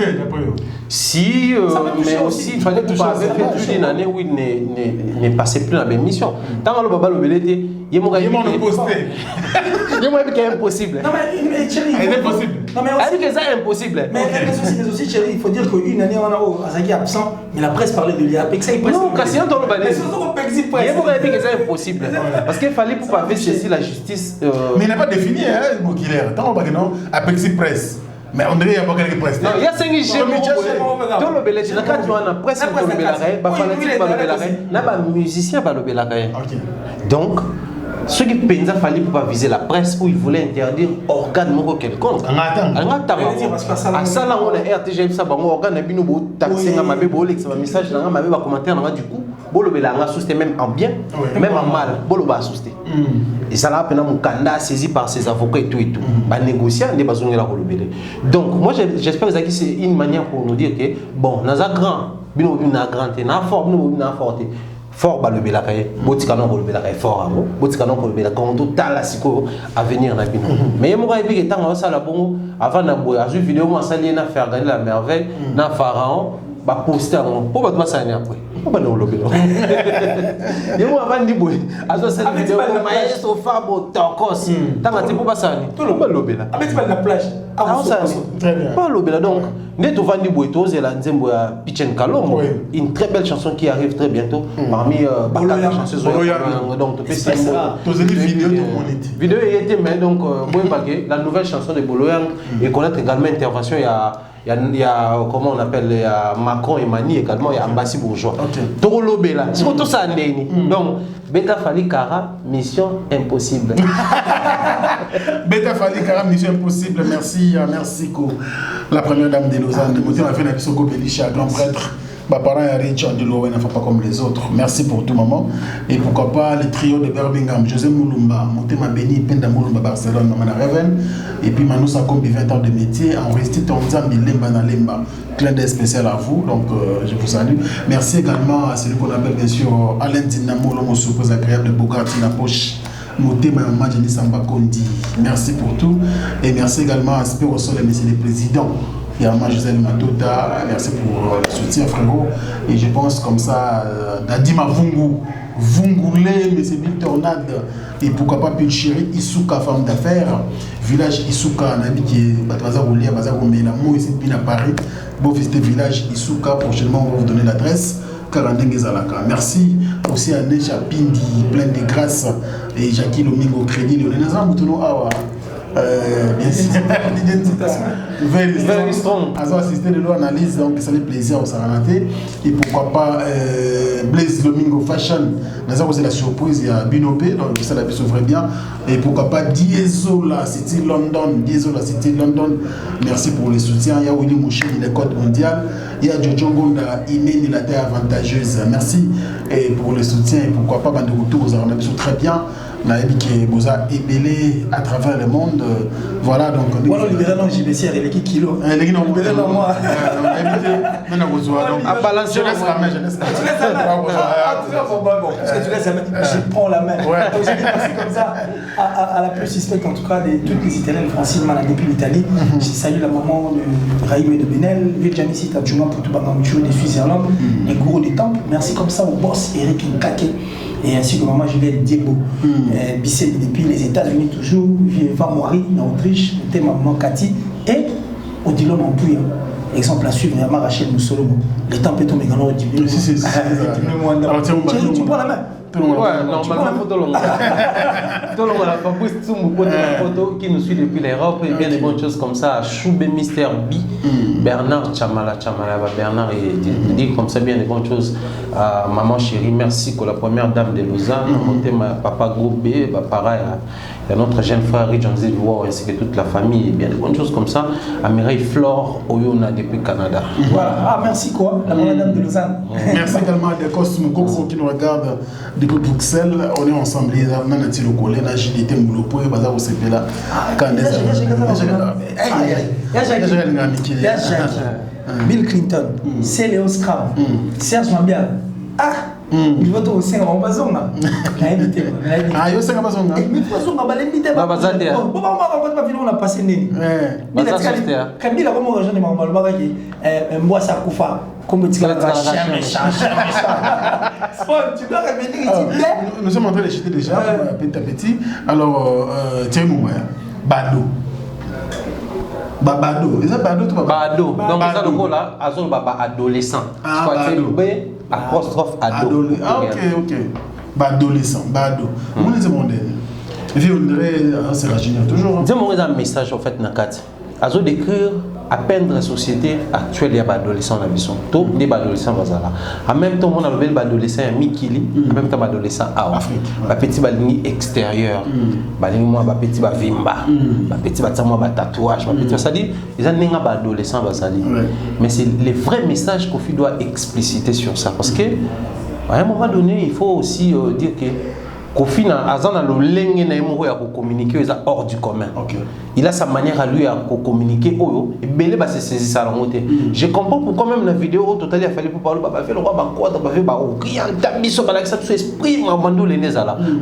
si, mais aussi, il fallait que tu avais fait plus d'une année où il ne passait plus dans la même mission. Tant que le baba le belé, il est mon gars, il est posté. C'est impossible. Non, mais chérie. C'est impossible. Non, mais c'est impossible. Mais aussi, chérie, il faut dire qu'une année, on a Azaki absent, mais la presse parlait de l'IAPEC. Non, Cassien, on va dire. C'est impossible. Parce qu'il fallait pour pas faire saisir la justice. Mais il n'est pas défini, hein, Bokiller. Tant qu'on va non, Apexi Presse. Mais on dirait qu'il n'y a pas quelques presse. Non, il y a 5 G. Dans le Belgique, quand tu as la presse, tu as le Belgique, tu as le musicien, tu as le Belgique. Donc, ceux qui pensaient qu'il fallait pas viser la presse où ils voulaient interdire organe quelconque. À ça, là, on est RTGF, ça, on organe, et puis nous, taxer, on a un message, on a un commentaire, du coup, on a sousté même en bien, même en mal, on a sousté. Et ça, là, mon candidat saisi par ses avocats et tout. Négocier, on n'est pas besoin de la relever. Donc, moi, j'espère que c'est une manière pour nous dire que, bon, nous avons grand, nous avons grand, nous avons fort, nous avons fort. Fort le belakaye botikano ko le belakaye fort amo botikano ko le belakaye to tala siko avenir na bino mais mo ka ebi ketanga ça la bongo avant na boya ju vidéo mo sali na faire gagner la merveille na pharaon ba poster amo po ba ça ni après po ba no lobelo yemo avant di boy azo sali vidéo ko maestro fabo tokos tanga tipo ba ça ni to lo ba lobela avec la plage très bien pas lobela donc Neto Vandi Boito, c'est la Nzembo Pichen Kalom, une très belle chanson qui arrive très bientôt parmi les chansons. Donc, vidéo était mais donc la nouvelle chanson de Boloyang et connaître également intervention il y a comment on appelle Macron et Mani également il y a Ambassi Bourgeois. Toro Bela, c'est tout ça ndeni. Donc Beta Fali Kara mission impossible. Beta Fali Kara mission impossible. Merci la première dame de Lausanne. De Moutin a fait la Pisoko Belisha, grand prêtre. Mes parents sont riches, on dit ne font pas comme les autres. Merci pour tout moment. Et pourquoi pas le trio de Birmingham, José Moulumba, Moutema Beni, Penda Moulumba, Barcelone, Mamana Reven. Et puis Manoussa Kombi, 20 ans de métier. En resté Tonzambi, Lemba na Lemba. Clin d'œil spécial à vous. Donc je vous salue. Merci également à celui qu'on appelle bien sûr Alain Dinamo, l'homme suppose agréable de Bogart, na poche. Motema Majani Samba Kondi. Merci pour tout. Et merci également à Spiro Sol et Monsieur le Président. Et à José Matota, merci pour le soutien frérot. Et je pense comme ça, Dadima Vungoulé, mais c'est Bill Tornade. Et pourquoi pas Pilchiri, Isuka, femme d'affaires. Village Isuka, on a dit que Batraza Roulia, Baza Roumé, la mot ici à Paris. Beau visiter village Isuka, prochainement on va vous donner l'adresse. Karandeng Zalaka. Merci aussi à Necha Pindi, plein de grâce. Et Jackie Lomingo Crédit, Léonard Moutono Awa. Bien sûr, very strong. As assisté de l'analyse, donc ça fait plaisir au Saranaté. Et pourquoi pas Blaise Domingo Fashion, nous avons la surprise, il y a Binopé, donc ça la sauverait bien. Et pourquoi pas Diesola City London, merci pour le soutien. Il y a Willy Mouché, il est code mondial. Il y a Jojo Gonda, Imen, la terre avantageuse. Merci et pour le soutien. Et pourquoi pas de retour aux Saranaté, très bien. Naïbi vous a ébélé à travers le monde. Voilà donc. Voilà, libéré dans JBC, il y a qui kilo. Il y a libéré dans moi. À balancer la main. Je laisse la main. Tu laisses la main. Parce que tu laisses la main. Je prends la main. Donc je dis merci comme ça à la plus suspecte en tout cas de toutes les Italiennes, Francine Mana depuis l'Italie. Je salue la maman de Raïm et de Benel, Virginie Tadjouma pour tout Bagamchou de Suisse-Irlande, les gourous des temples. Merci comme ça au boss Eric Nkake. Et ainsi que maman Juliette Diego, Bissel depuis les États-Unis toujours, Viva Moiri en Autriche, maman Cathy et Odilo Mampouya. Exemple à suivre, Yama Rachel Moussolomo. Le temps peut tomber dans le diminuer. Si. Tu prends la main. Ouais, normalement, tout le monde. Tout le monde a pas photo qui nous suit depuis l'Europe et bien des bonnes choses comme ça. Choubé Mister B, Bernard Chamala, Bernard et dit comme ça bien des bonnes choses. Maman chérie, merci pour la première dame de Lausanne. Papa Gobé, pareil. Il y a notre jeune frère John Zélouan ainsi que toute la famille et bien des bonnes choses comme ça. Amireille Flore Oyona depuis Canada. Voilà. Merci quoi, la première dame de Lausanne. Merci également à des cosmes qui nous regardent depuis Bruxelles. On est ensemble. Il y a un petit locaux, il y a agilité, Moulopo, il y a Bill Clinton, Céléo Scram, Serge Mambia. Il va te aussi en bazon. Ah, il va bazon. Mais bazon, on va l'inviter. On a passé né. Kabila comme on rejoint les mamans, moi ça Koufa, Comme tu vas chien méchant. Tu dois revenir ici. Nous sommes en train de jeter déjà petit à petit. Alors, tiens, Bado. Bado. Est-ce que Bado tu vas Bado. Donc, ça, le là, Azol Baba adolescent. Je crois que c'est le B, apostrophe ado. Ah, ok. Adolescent. Bado. On est demandé. Et puis, on dirait, c'est rajeunir toujours. Dis-moi un message, en fait, Nakat. Azol d'écrire à peindre la société actuelle, il y a des adolescents dans la maison. Tous les adolescents vont là. En même temps, on a le adolescent à Mikili, en même temps, adolescent à Afrique. Un petit baligny extérieur, baligny un petit vimba, un petit tatouage, un petit ça dit, ils ont des adolescents vont mais c'est le vrai message qu'on doit expliciter sur ça parce que à un moment donné, il faut aussi dire que Kofi a communiquer hors du commun. Il a sa manière à lui à communiquer. Je comprends pourquoi même la vidéo totalement il a fallu pour parler le roi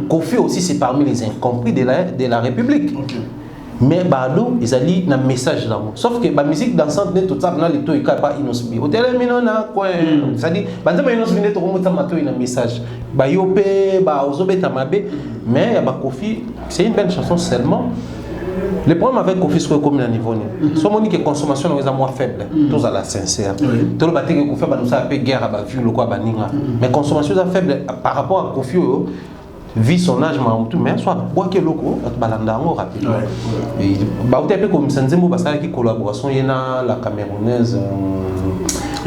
Kofi aussi c'est parmi les incompris de la République. Mais Bado, ils ont dit un message d'amour. Sauf que la musique dansante n'est tout ça, les taux, il n'y a pas inosbi. Au télé, c'est-à-dire, un message. Mais il y a Kofi, c'est une belle chanson seulement. Le problème avec Kofi, c'est comme un niveau. Si on dit que la consommation est moins faible, tout ça est sincère. Tout le bâtiment que Kofi a fait guerre à vu le quoi, mais la consommation est faible par rapport à Kofi. Vu son âge, mais soit bois que loco, balandango rapidement. Bah vous avez comme Sanzembo Basala qui collaboration, il y a la Camerounaise.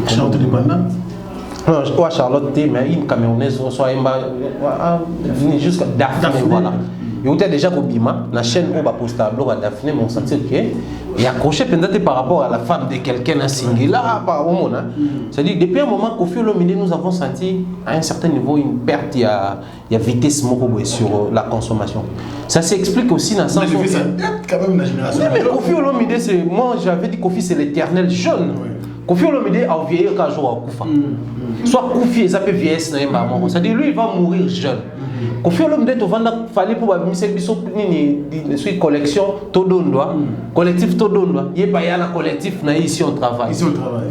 Charlotte de Banda. Non, je crois Charlotte, mais une Camerounaise, soit venir jusqu'à Daphné, voilà. Et vous avez déjà Robima, la chaîne où va poster tableau à Daphné, mais on sentit que et accroché peut-être par rapport à la femme de quelqu'un à Singila, par au monde. C'est-à-dire depuis un moment Kofi Olomide, nous avons senti à un certain niveau une perte, il y a vitesse sur la consommation. Ça s'explique aussi dans le sens où quand même la génération. Mais Kofi Olomide, c'est moi j'avais dit Kofi c'est l'éternel jeune. Kofi Olomide a vieilli quand jour à Koufa. Soit Kofi ça peut vieillir, c'est-à-dire lui il va mourir jeune. Kofi Olomide to vanda fallait pour miser biso ni sur collection Todondwa collectif Todondwa yeba ya na collectif na ici on travaille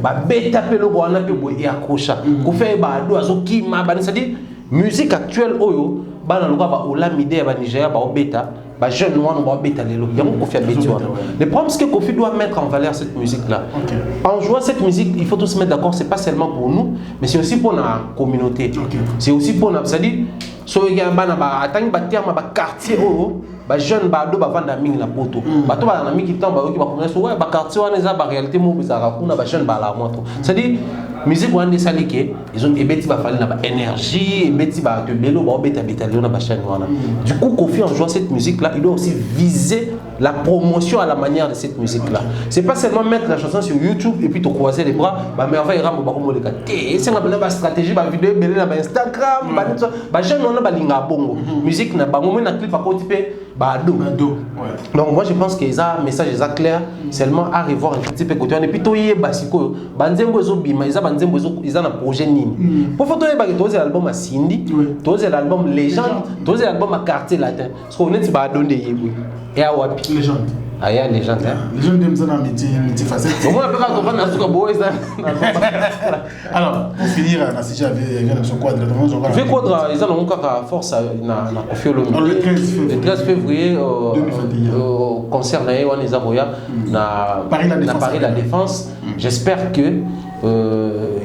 ba beta pelo bwana pe boy accrocha Kofi ba do azokima ba c'est-à-dire musique actuelle oyo bana loka ba Olamide ba Nigeria ba beta ba jeune noir no ba beta lelo yango Kofi abeti wana. Le problème c'est que Kofi doit mettre en valeur cette musique là. En jouant cette musique, il faut tous se mettre d'accord, c'est pas seulement pour nous, mais c'est aussi pour la communauté. C'est aussi pour notre, c'est-à-dire so il y a bana ba atangi ba terme ba quartier o ba jeune ba do ba vanda mingi na poto ba to ba na mingi tamba ba connaître ouais ba quartier wana za ba réalité mo bizarre kuna ba jeune ba la moto c'est-à-dire musique wande salike ils ont ebeti ba fali na ba énergie ebeti ba de belo ba beta beta na ba chaîne wana. Du coup Kofi en jouant cette musique là il doit aussi viser la promotion à la manière de cette musique là. C'est pas seulement mettre la chanson sur YouTube et puis te croiser les bras ba merveille rambo ba komo le ka c'est la stratégie ba vidéo belé na ba Instagram ba jeune balinga bongo musique na bango mais na clip à côté bado donc moi je pense que ça message est clair seulement à revoir un petit peu côté et puis toyé basiko banzembo ezobima isa banzembo isa na projet nini pour photo e ba toze album à Cindy toze l'album légende toze l'album à quartier latin parce qu'on est bado de yebu et à wapi légende aya légende légende dem ça na métier facette on va pas comprendre na suka boy ça alors pour finir na si j'avais son quadre je vais quadre ils ont encore force na Kofi Olomide le 13 février au concert na Ewan Ezaboya na Paris la Défense. J'espère que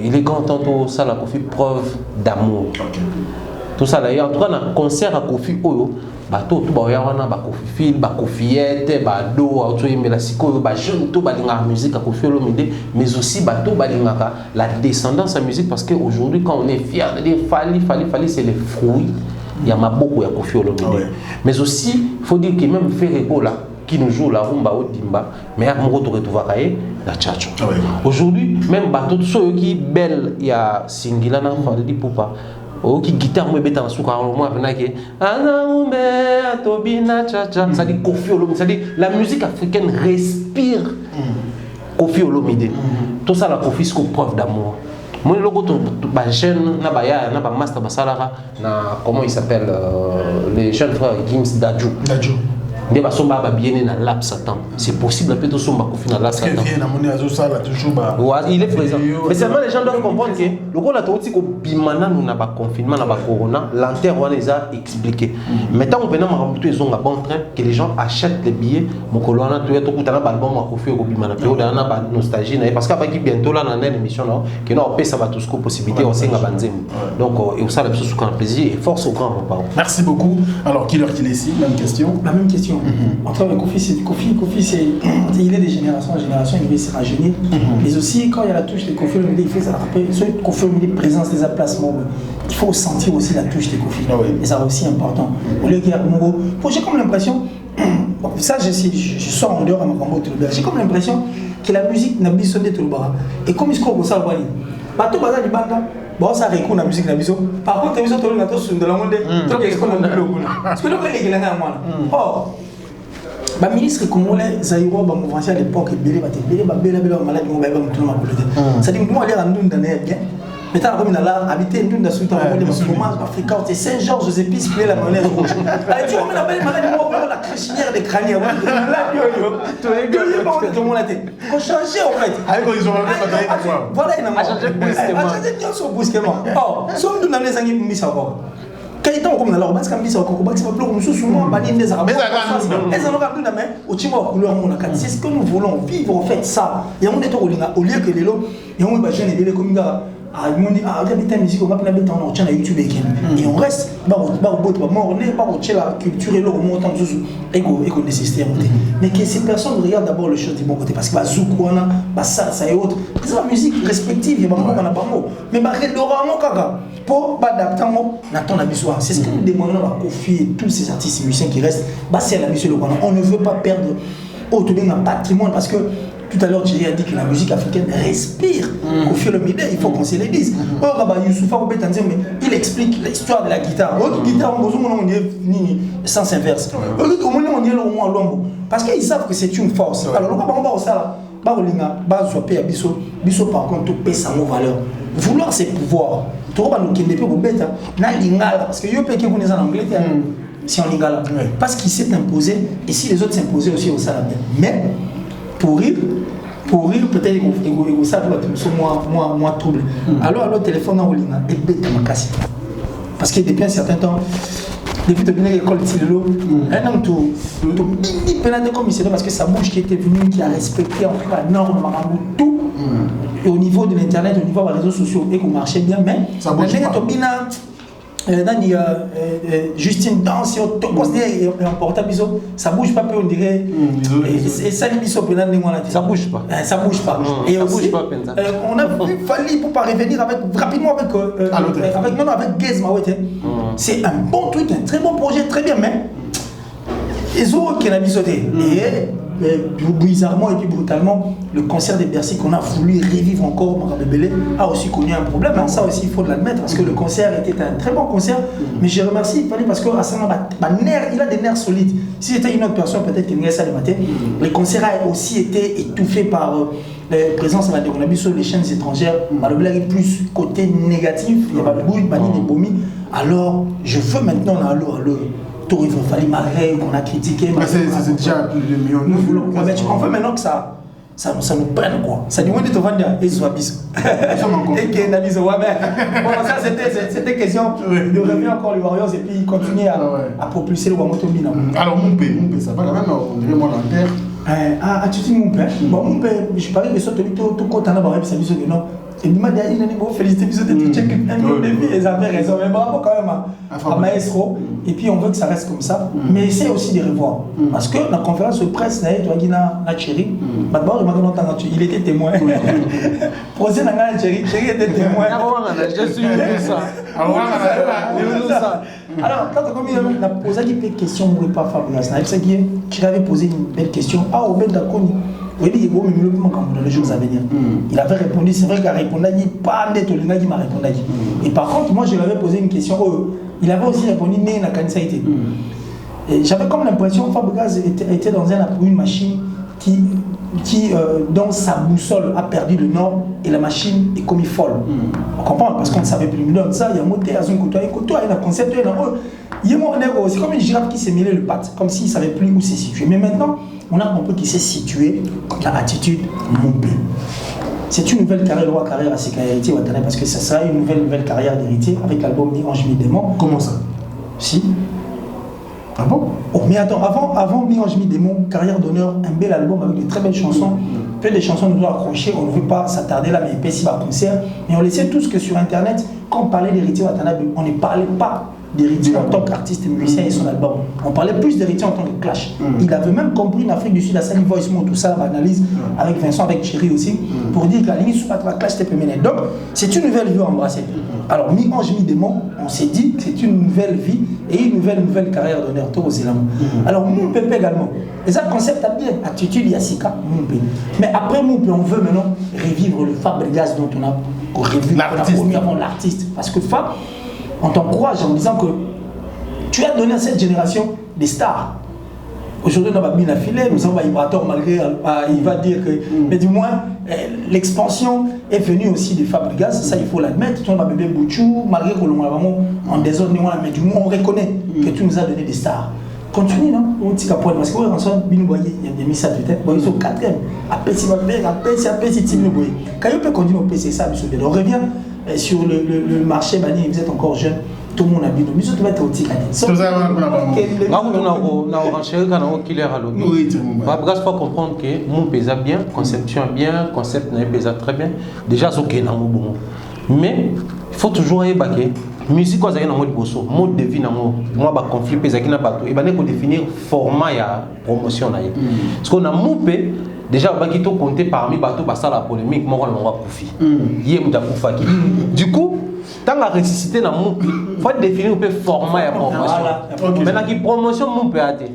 il est content tout ça la Kofi preuve d'amour. Tout ça là en tout cas na concert à Kofi Oyo bato tout ba wana ba Kofi fil ba Kofiette ba do auto yemela sikoyo ba jeune to balinga musique à Kofi Olomide mais aussi bato balinga la descendance à musique parce que aujourd'hui quand on est fier de dire Fali c'est les fruits il y a beaucoup ya Kofi Olomide mais aussi il faut dire que même Ferrego là qui nous joue la rumba au dimba mais à mon retour la tchatcho aujourd'hui même bato ceux qui belle il y a Singila na Fali Poupa qui guitare moi bête en souka moi venait que tobina tchatcha ça dit Kofi Olomide ça dit la musique africaine respire Kofi Olomide tout ça la Kofi c'est preuve d'amour. Moi logo to ba jeune na ba ya na ba master basalara na comment il s'appelle les jeunes frères Gims Dadju nde basomba babiyene na lap Satan. C'est possible un peu de somba kofi na lap Satan. Il est présent. Mais seulement les gens doivent comprendre que le rôle automatique au bimana nous n'a pas confinement n'a pas corona, l'enterre on les a expliqué. Maintenant on peut n'a pas ils ont un bon train que les gens achètent les billets mon colonna tout tout dans l'album à kofi au bimana période on a pas nostalgie parce qu'après qui bientôt là dans l'émission là que nous on peut ça va tout ce possibilité on sait ngabanzem. Donc et ça la chose qu'on a plaisir et force au grand papa. Merci beaucoup. Alors Killer Kilesi, même question. La même question. Entre Kofi c'est il est de génération en génération il se rajeunir. Mais aussi quand il y a la touche de Kofi Olomide il fait ça rappeler ce Kofi Olomide présence des placements. Il faut sentir aussi la touche de Kofi. Et ça aussi important. Au lieu qu'il y a j'ai comme l'impression ça je sors en dehors à ma combo j'ai comme l'impression que la musique n'a pas besoin d'être le bar. Et comme il se trouve ça va aller. Bateau bazar du banda bon ça récoule la musique la biso par contre les autres on a tous de la monde donc est-ce qu'on a le parce que le gars il est là moi or ba ministre congolais Zaïro ba mouvance à l'époque belé ba tebelé ba belé malade mo ba mutu na makolo ça dit moi aller en ndunda na bien mais tant comme là habiter ndunda sur ta monde fromage africain c'est Saint-Georges aux épices puis la mayonnaise rouge allez tu remets la belle malade moi la crachinière des crâniers là tout le monde la tête faut changer en fait avec ils ont enlevé pas quoi voilà il a changé brusquement oh somme de les années mis ça encore quand ils ont comme dans leur base comme ça encore c'est pas plus comme souvent bani des arabes elles ont regardé mais au timo couleur mon la c'est ce que nous voulons vivre en fait ça il y a mon état au lieu que les lots il y a mon bagage et les comme gars la musique on va pas mettre en channel YouTube et on reste la culture et le montant éco nécessaire mais que ces personnes regardent d'abord le chose du bon côté parce que bazoukoana ça et autres c'est la musique respective il y a pas pas mot mais le kaka pour adapter na ton habitude c'est ce que nous demandons à confier tous ces artistes musiciens qui restent c'est la musique on ne veut pas perdre autre un patrimoine parce que tout à l'heure, Thierry a dit que la musique africaine respire. Au fur et à mesure, il faut qu'on se le dise. Il explique l'histoire de la guitare. La guitare, on est sens inverse. Parce qu'ils savent que c'est une force. Alors, on va au ça. Par contre, tout paie sa valeur. Vouloir, c'est pouvoir. Parce que je peux en Angleterre. Si on lingala. Parce qu'il s'est imposé, et si les autres s'imposaient aussi au salaire. Mais, pour rire peut-être que ça va moins trouble. Alors le téléphone en ligne est bête à ma casse. Parce que depuis un certain temps, depuis que l'école Tilelo, un an tout comme il parce que sa bouche qui était venue, qui a respecté en fait la norme, tout, et au niveau de l'internet, au niveau des réseaux sociaux, et qu'on marchait bien, mais ça bouge pas. Justine danse et portable ça bouge pas on dirait et ça ça bouge pas et aussi on a fallu pour pas revenir avec rapidement avec Gez Mawete c'est un bon truc un très bon projet très bien mais les autres qui ont bisoté et bizarrement et puis brutalement le concert des Bercy qu'on a voulu revivre encore Marabébélé a aussi connu un problème ça aussi il faut l'admettre parce que le concert était un très bon concert mais je remercie il fallait parce que il a des nerfs solides si c'était une autre personne peut-être qu'il n'y a ça le matin le concert a aussi été étouffé par la présence de les chaînes étrangères Marabébélé plus côté négatif il y a beaucoup de bomis alors je veux maintenant tout il fallait malgré qu'on a critiqué c'est déjà plus de millions nous voulons on veut maintenant que ça nous prenne quoi ça dit on est devant et soit bis et qui analyse ouais mais bon ça c'était question de revenir encore les Warriors et puis continuer à propulser le Wamoto Mina alors mon père ça va quand même on dirait moi l'enterre tu dis mon père bon mon père je parlais de ça tout content d'avoir ça biso que non et il m'a dit il a dit bon félicité biso de tout check un million de vies ils avaient raison mais bravo quand même à Maestro et puis on veut que ça reste comme ça mais essaie aussi de revoir parce que la conférence de presse là tu as dit na Thierry d'abord il était témoin procès na Thierry était témoin je suis ça alors quand on a posé des questions moi pas Fabrice c'est que tu avais posé une belle question au Ben Dakoni oui, il faut mieux dans les jours à venir. Il avait répondu, c'est vrai qu'il a répondu, il dit pas net, il m'a répondu. Et par contre, moi je lui avais posé une question, il avait aussi répondu, né na kanisa été. J'avais comme l'impression que Fabregas était dans une machine dans sa boussole a perdu le nord et la machine est comme folle. On comprend parce qu'on ne savait plus. Donc ça, il y a monté à son côté, il y a un concept, c'est comme une girafe qui s'est mêlé le patte, comme s'il ne savait plus où c'est situé. Mais maintenant, on a compris qu'il s'est situé dans l'attitude Moupé. C'est une nouvelle carrière à ses héritiers Watanabe parce que ça sera une nouvelle carrière d'héritier avec l'album Mi-Ange Mi-Démon. Comment ça? Si. Ah bon? Oh, mais attends, avant Mi-Ange Mi-Démon, carrière d'honneur, un bel album avec de très belles chansons. Plein de chansons nous ont accrochés, on ne veut pas s'attarder là, mais si va concert. Mais on le sait tous que sur internet, quand on parlait d'héritier Watanabe, on ne parlait pas d'héritier en tant qu'artiste et musicien et son album. On parlait plus d'héritier en tant que Clash. Il avait même compris en Afrique du Sud, à Sally Voice Mo, tout ça, l'analyse avec Vincent, avec Thierry aussi, pour dire que la ligne sous la Clash était péménée. Donc, c'est une nouvelle vie à embrasser. Alors, Mi-Ange Mi-Démon, on s'est dit que c'est une nouvelle vie et une nouvelle carrière d'honneur au Zélam. Alors, Moupé également. Et ça, concept a bien attitude Yassika, Moupé. Mais après Moupé, on veut maintenant revivre le Fabregas dont on a promis avant l'artiste. Parce que Fab, on t'encourage en disant que tu as donné à cette génération des stars. Aujourd'hui, on a bien affilé, nous avons Ibrator malgré, il va dire que, mais du moins, l'expansion est venue aussi de Fabregas, ça il faut l'admettre. Tu as bébé Bouchou, malgré que l'on a vraiment en désordre, mais du moins on reconnaît que tu nous as donné des stars. Continue, non? On dit qu'à point, parce que on s'en il y a mis ça peut-être. Bon, ils sont quatrième. Après, si on peut quand il peut continuer au PC, ça, on revient sur le marché, vous êtes encore jeune. Tout le monde a bien. Mais surtout, tu vas être au tic. Fabregas faut comprendre que mon pèse bien, conception bien, concept pèse très bien. Déjà, c'est ok, mais il faut toujours aller baquer. Musique quoi ça y est dans mode bosso, mode de vie dans moi bah conflit pèse qui n'a pas tout. Et bah ne définir format ya promotion là. Parce qu'on a moupé déjà bah qui tout compté parmi bateau bah ça la polémique moi on va koufi. Yé mouta koufaki. Du coup tant la ressuscité dans mon faut définir un peu format et promotion. Maintenant qui promotion mon peut até.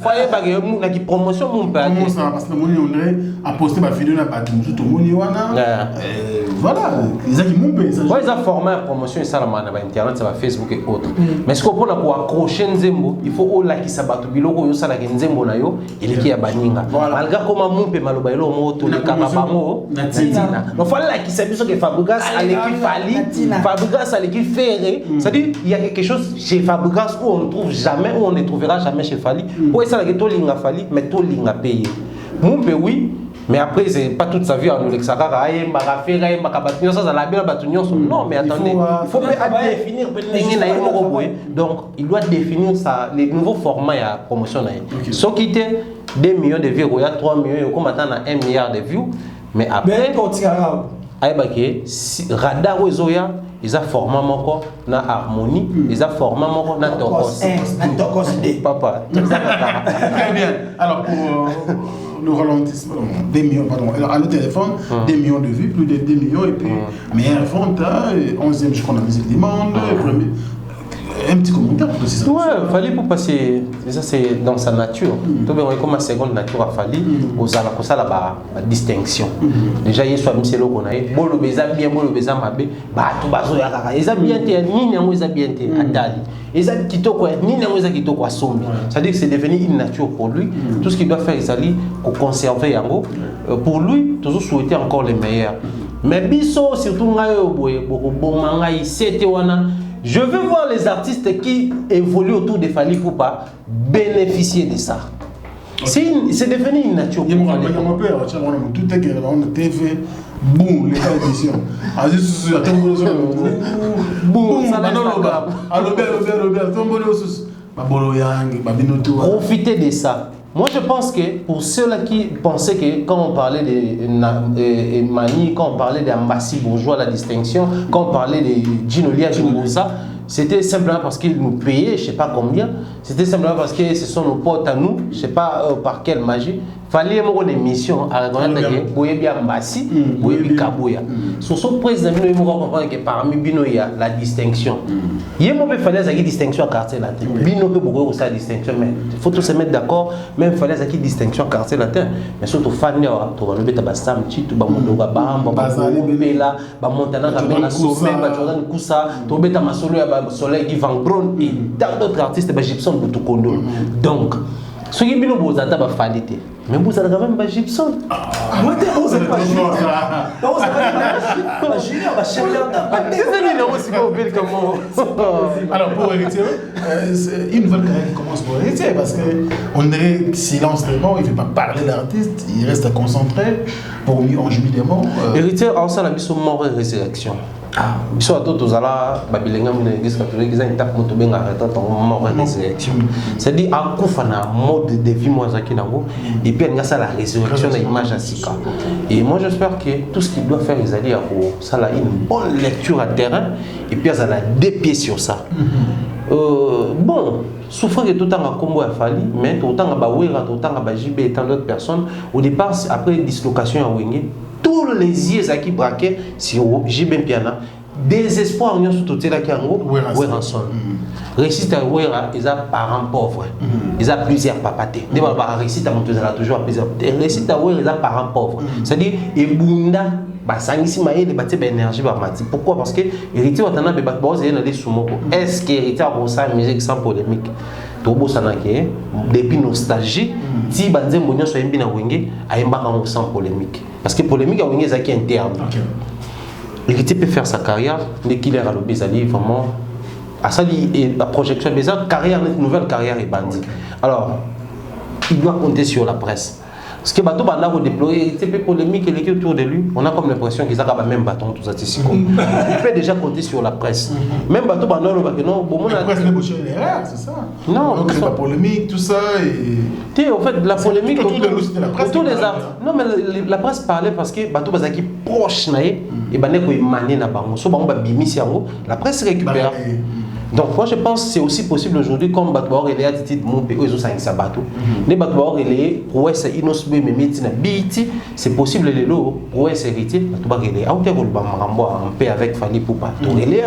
Faut aller baguer na qui promotion mon peut até. Parce que mon on est à poster ma vidéo na ba tout mon wana. Voilà, ils ont qui mon peut. Ouais, ils ont format et promotion et ça la na ba internet, ça va Facebook et autres. Mais ce qu'on pour accrocher Nzembo, il faut au la qui sabatu biloko yo sala Nzembo na yo, il est qui a baninga. Malgré comment mon peut maloba elo mo to le karabango natina. Donc faut la qui sabiso que Fabregas à l'équipe Fali, Fabregas à l'équipe Ferré, c'est-à-dire il y a quelque chose chez Fabregas où on ne trouve jamais, où on ne trouvera jamais chez Fali. Où est ça que tout linga Fali, mais tout linga payé. Mon peut oui, mais après c'est pas toute sa vie en Olexakara, Mbaka Ferré, Mbaka Batunyo, ça la bien Batunyo. Non mais attendez, il faut définir donc il doit définir les nouveaux formats à promotion. Ce qui était 2 millions de vues, il y a 3 millions, comme maintenant 1 milliard de vues, mais après aïbake radar ozoya ils a formé moko na harmonie ils a formé moko na tokos papa très bien. Alors pour le ralentissement 2 millions pardon alors à le téléphone 2 millions de vues plus de 2 millions et puis meilleure vente 11e je crois la musique demande premier un petit commentaire pour ça. Ouais, Fali pour passer, ça c'est dans sa nature. Tout bien comme ma seconde nature a Fali, aux ala comme ça la distinction. Déjà il soit monsieur qu'on a, bon le beza bien, bon le beza mabé, bah tout bazo ya kaka. Ils a bien été, ni n'yango ils a bien été, adali. Ils a quitté quoi, ni n'yango ils a quitté quoi sombi. Ça dit que c'est devenu une nature pour lui. Tout ce qu'il doit faire, il ali pour conserver yango. Pour lui, toujours souhaiter encore les meilleurs. Mais biso surtout ngayo boye, bon mangai c'était wana. Je veux voir les artistes qui évoluent autour de Fali Poupa bénéficier de ça. C'est devenu une nature. Il y a mon père, tout est que on a TV, boum, les éditions. Profitez de ça. Moi je pense que pour ceux-là qui pensaient que quand on parlait de Mani, quand on parlait d'Ambassi Bourgeois, la distinction, quand on parlait de Ginolia, c'était simplement parce qu'ils nous payaient, je ne sais pas combien, c'était simplement parce que ce sont nos potes à nous, je ne sais pas par quelle magie. Il fallait avoir une émission à reconnaître que Boyebi Ambassi, Boyebi Kabouya. Sur ce président, nous devons comprendre que parmi Bino, il y a la distinction. Il y a une distinction à quartier latin. Bino peut beaucoup aussi la distinction, mais il faut tous se mettre d'accord. Même il fallait une distinction à quartier latin. Mais surtout, il faut que tu aies Bassam, tu vas monter à Baham, Bela, Montana, Sommet, Jordan Koussa, tu vas monter à Soleil, Ivan Bron et tant d'autres artistes, Gibson, Boutou Kondo. Donc, Ce qui est bien, vous avez qualité. Mais vous avez quand même pas Gibson. Moi, vous avez pas Junior. Non, vous avez pas Junior, c'est alors pour Héritier, une nouvelle carrière qui commence pour Héritier parce qu'on dirait silence vraiment, il ne fait pas parler l'artiste, il reste concentré pour mieux enjouer des mots. Héritier, en ça, la mission mort et résurrection. Biso à tous ala babilenga mine l'église catholique ils ont étape moto benga arrêter ton mort et résurrection. C'est-à-dire à kufana mode de vie moi zaki nango et puis il y a ça la résurrection de l'image à Sika. Et moi j'espère que tout ce qu'il doit faire ils allaient à ça là une bonne lecture à terrain et puis ça la dépied sur ça. Bon, souffrir de tout le temps à Combo à Fali, mais tout le temps à Bawera, tout le temps à Bajibé et tant d'autres personnes. Au départ, après dislocation à Wenge, tous les yeux qui braquaient sur JB Piana, désespoir en tout le temps à Weranson. Récite à Wera, ils ont parents pauvres, ils ont plusieurs papatés. Ils ont récite à Montouzala toujours plusieurs. Récite à Wera, ils ont parents pauvres. C'est-à-dire, et Bunda. Pourquoi? Parce que l'héritier est-ce que l'héritier a une musique sans polémique? Depuis nostalgie, si Banzem Bonio soit bien sans polémique. Parce que polémique est interne. L'héritier peut faire sa carrière dès qu'il est à l'obésali, vraiment. À ça, la projection de sa carrière, une nouvelle carrière est bandit. Alors, il doit compter sur la presse. Parce que bateau banda vous déployer, c'est peu polémique et l'équipe autour de lui, on a comme l'impression qu'ils ont même bâton tout ça ici. Il peut déjà compter sur la presse. Même bateau banda le bateau non, bon la presse n'est pas l'erreur, c'est ça. Non, donc c'est pas polémique tout ça et en fait la polémique autour de nous c'était la presse. Autour des arts. Non mais la presse parlait parce que bateau bazaki proche naé et bané ko emané na bango. So bango ba bimisi yango, la presse récupère. Donc moi je pense que c'est aussi possible aujourd'hui comme Batouar et les attitudes mon pays ils ont ça bateau. Les Batouar et les prouesses inosbe mais mitina biti c'est possible les lots prouesses héritier Batouar et les autres le bamarambo en paix avec Fali Poupa Tourélé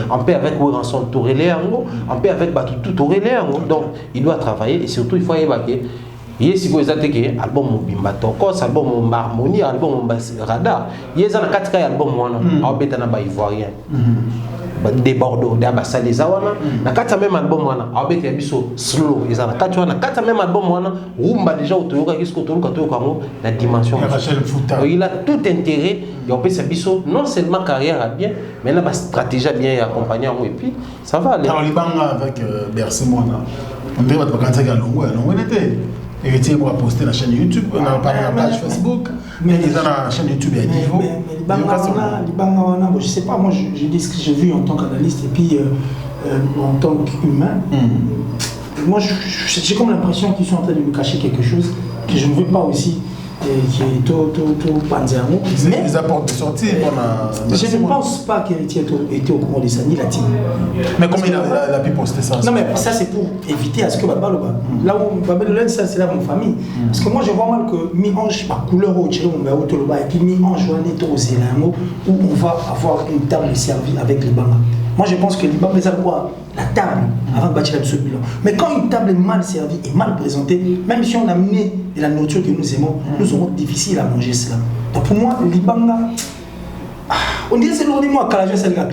en paix avec Weranson Tourélé en paix avec Batou Tourélé donc il doit travailler et surtout il faut évacuer. Il si vous avez album Mobimba Tokos, album Harmonie, album Radar. Il y a un 4 album en bétana ba ivoirien. Des Bordeaux, des Abassali Zawana, na kata même album wana, avec biso slow, ils ont kata wana, kata même album wana, rumba déjà autour qu'est-ce que autour la dimension. Il a tout intérêt, il peut se biso non seulement carrière à bien, mais la stratégie bien et accompagner et puis ça va aller. Dans le Libanga avec Bercy Mona, on dirait pas quand ça gagne on était Héritier pour poster sur la chaîne YouTube, on a parlé de la page Facebook, mais ils ont la chaîne YouTube à niveau. Mais je sais pas, moi je dis ce que j'ai vu en tant qu'analyste et puis en tant qu'humain. Moi j'ai comme l'impression qu'ils sont en train de me cacher quelque chose que je ne veux pas aussi. Qui est tout panzermo. Mais ils apportent des sorties. Je ne pense pas qu'Héritier était au courant de ça, ni la team. Mais comment il a pu poster ça? Non, mais ça c'est pour éviter à ce que Babaloba. Là où Babaloba, ça c'est là mon famille. Parce que moi je vois mal que mi-ange, par couleur au tiré, on va au Toloba, et puis mi-ange, on est au Zélango, où on va avoir une table servie avec les Banga. Moi je pense que les Banga, la table, avant de bâtir ce bilan. Mais quand une table est mal servie et mal présentée, même si on a amené de la nourriture que nous aimons, nous aurons difficile à manger cela. Donc pour moi, l'Ibanga, on dirait que c'est l'ordinaire à Kalajé, c'est le gars.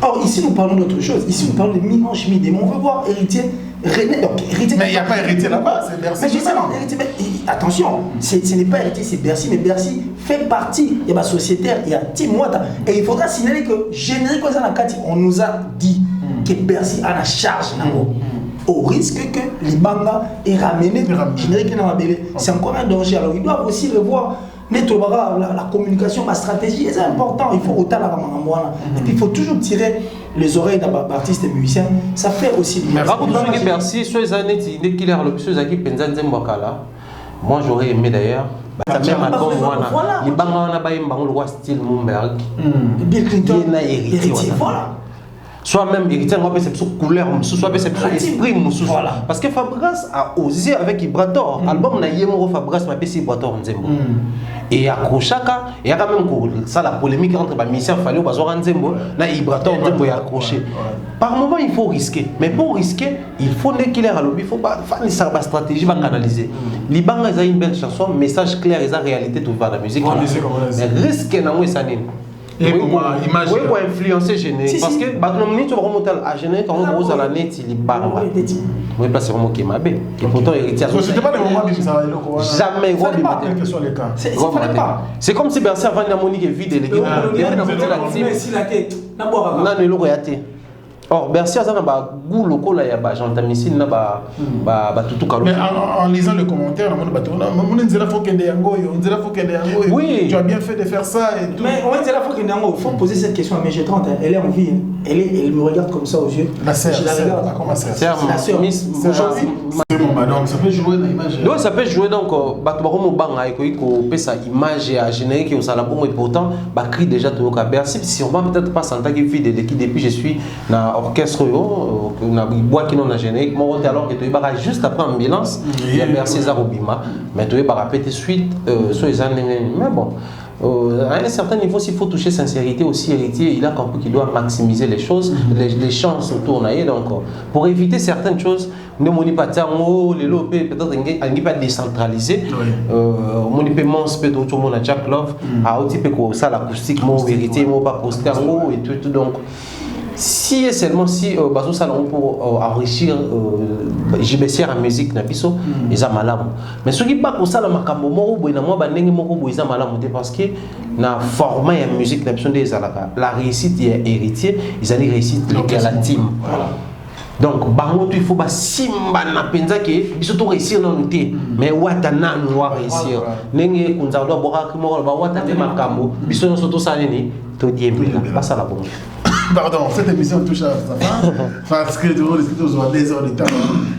Or ici nous parlons d'autre chose. Ici nous parlons de mi-ange, mi-démon. On veut voir Héritier René. Donc, Héritier, mais il n'y a pas Héritier là-bas, c'est Bercy. Mais justement, Héritier, attention, ce n'est pas Héritier, c'est Bercy, mais Bercy fait partie. Il y a ma sociétaire, il y a Tim Wata. Et il faudra signaler que générique on nous a dit que Bercy a la charge au risque que les Banga aient ramené générique. C'est encore un danger. Alors ils doivent aussi revoir la communication, la stratégie, c'est important. Il faut autant la ramener. Et puis il faut toujours tirer les oreilles d'artistes et musiciens. Ça fait aussi du mal. Merci. Moi j'aurais aimé d'ailleurs. Même album les Banga on style Moonberg. Bill Clinton. Voilà. Soit même héritier, on va faire cette couleur, soit faire cette esprit, parce que Fabregas a osé avec Ibrator. Album na yemoro Fabregas m'a fait Ibrator Nzembo. Et à Krochaka, il y a quand même ça la polémique entre les musiciens Fallait au Nzembo, na Ibrator Nzembo est accroché. Par moment il faut risquer, mais pour risquer, il faut qu'il ait à l'objet, il faut pas faire une stratégie, va canaliser. Les Banga ils ont une belle chanson, message clair, ils ont réalité tout va la musique. Mais risque na moi ça n'est. Et pour image. Oui, pour influencer générique. Parce que, bah, non, tu vas remonter à générique, quand on à la net, il est barbe. Oui, parce que c'est vraiment qui m'a bé. Et pourtant, héritier. C'était pas le moment où ça jamais. Quel que soit le cas. C'est comme si Bercy avant la Monique est vide et l'équipe. Or, Bercy a un goût local, il y a un gentamicile, mais en lisant le commentaire, oui, tu as bien fait de faire ça et tout. Mais il faut poser cette question à G30, elle est en vie, elle me regarde comme ça aux yeux. La sœur, comment ça? C'est la sœur. C'est bon, donc ça peut jouer dans l'image. Oui, ça peut jouer donc, sa image à générique et au salabon et pourtant, crie déjà tout au Bercy, si on va peut-être pas sentir qu'il vit de l'équipe depuis je suis dans orchestre na boîte qui non na générique moi alors que tu vas juste après ambulance il y a Bercy Zarobima mais tu vas répéter suite sur les années mais bon à un certain niveau s'il faut toucher sincérité aussi héritier il a compris qu'il doit maximiser les choses les chances autour donc pour éviter certaines choses ne moni pas tango les lopé peut-être on pas décentralisé moni paiement peut-être tout le monde a Jack Love a aussi peu ça l'acoustique mon héritier mon pas poster et tout donc si et seulement si bazo salon pour enrichir JBCR en musique na biso eza malamu mais ce qui pas pour ça la makambo moko boy na moi ba ndenge moko boy eza malamu te parce que na format ya musique na biso des alaka la réussite est héritier ils allaient réussite à la team voilà donc bango il faut ba simba na penza ke biso to réussir non te mais wata na no réussir ndenge kunza do boka moko ba wata te makambo biso no soto saleni to diembela pas ça la bonne. Pardon, cette émission touche à sa fin parce que durant les 2 heures de temps,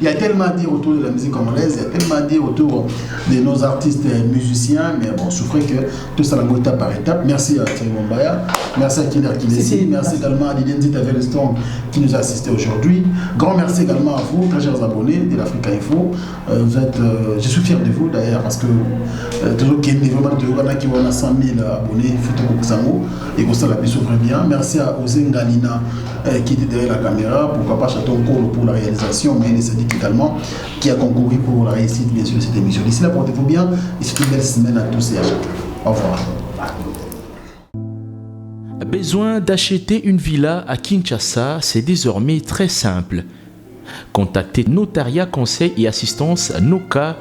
il y a tellement à dire autour de la musique congolaise, il y a tellement à dire autour de nos artistes et musiciens, mais bon, souffrez que tout ça la étape par étape. Merci à Thierry Mombaya, merci à Killer Kinesi, merci également à Lidenzit Avelstone qui nous a assisté aujourd'hui. Grand merci également à vous, très chers abonnés de l'Africa Info. Vous êtes, je suis fier de vous d'ailleurs parce que toujours qu'il y a vraiment qui ont 100 000 abonnés, et comme ça la vie s'ouvre bien. Merci à Ozenga Lina qui était derrière la caméra, pourquoi pas Chaton Cole pour la réalisation, mais il s'est également qui a concouru pour la réussite bien sûr de cette émission. D'ici là, portez-vous bien et c'est une belle semaine à tous et à chacun. Au revoir. Besoin d'acheter une villa à Kinshasa, c'est désormais très simple. Contactez Notariat Conseil et Assistance Noka,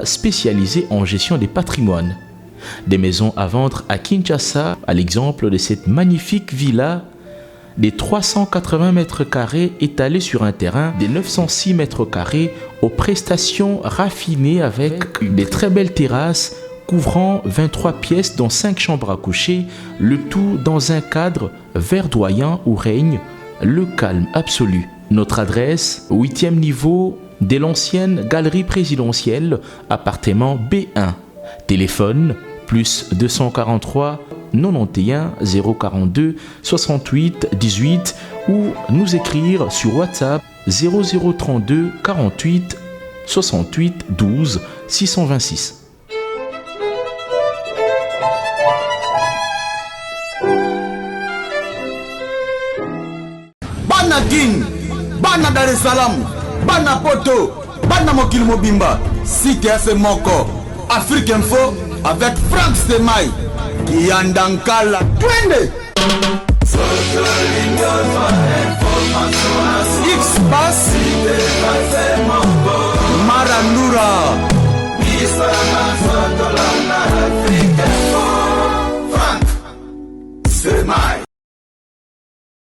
spécialisé en gestion des patrimoines. Des maisons à vendre à Kinshasa, à l'exemple de cette magnifique villa des 380 mètres carrés étalés sur un terrain des 906 mètres carrés aux prestations raffinées avec des très belles terrasses couvrant 23 pièces dont 5 chambres à coucher, le tout dans un cadre verdoyant où règne le calme absolu. Notre adresse, 8e niveau de l'ancienne galerie présidentielle, appartement B1. Téléphone plus 243 91 042 68 18 ou nous écrire sur WhatsApp 0032 48 68 12 626. Bana Guine, Bana Dar es Salaam, Bana Poto, Bana Mokil Mobimba, CTF Moko, Afrique Info avec Franck Stemai, Kiandankala, Twende. X-Bass,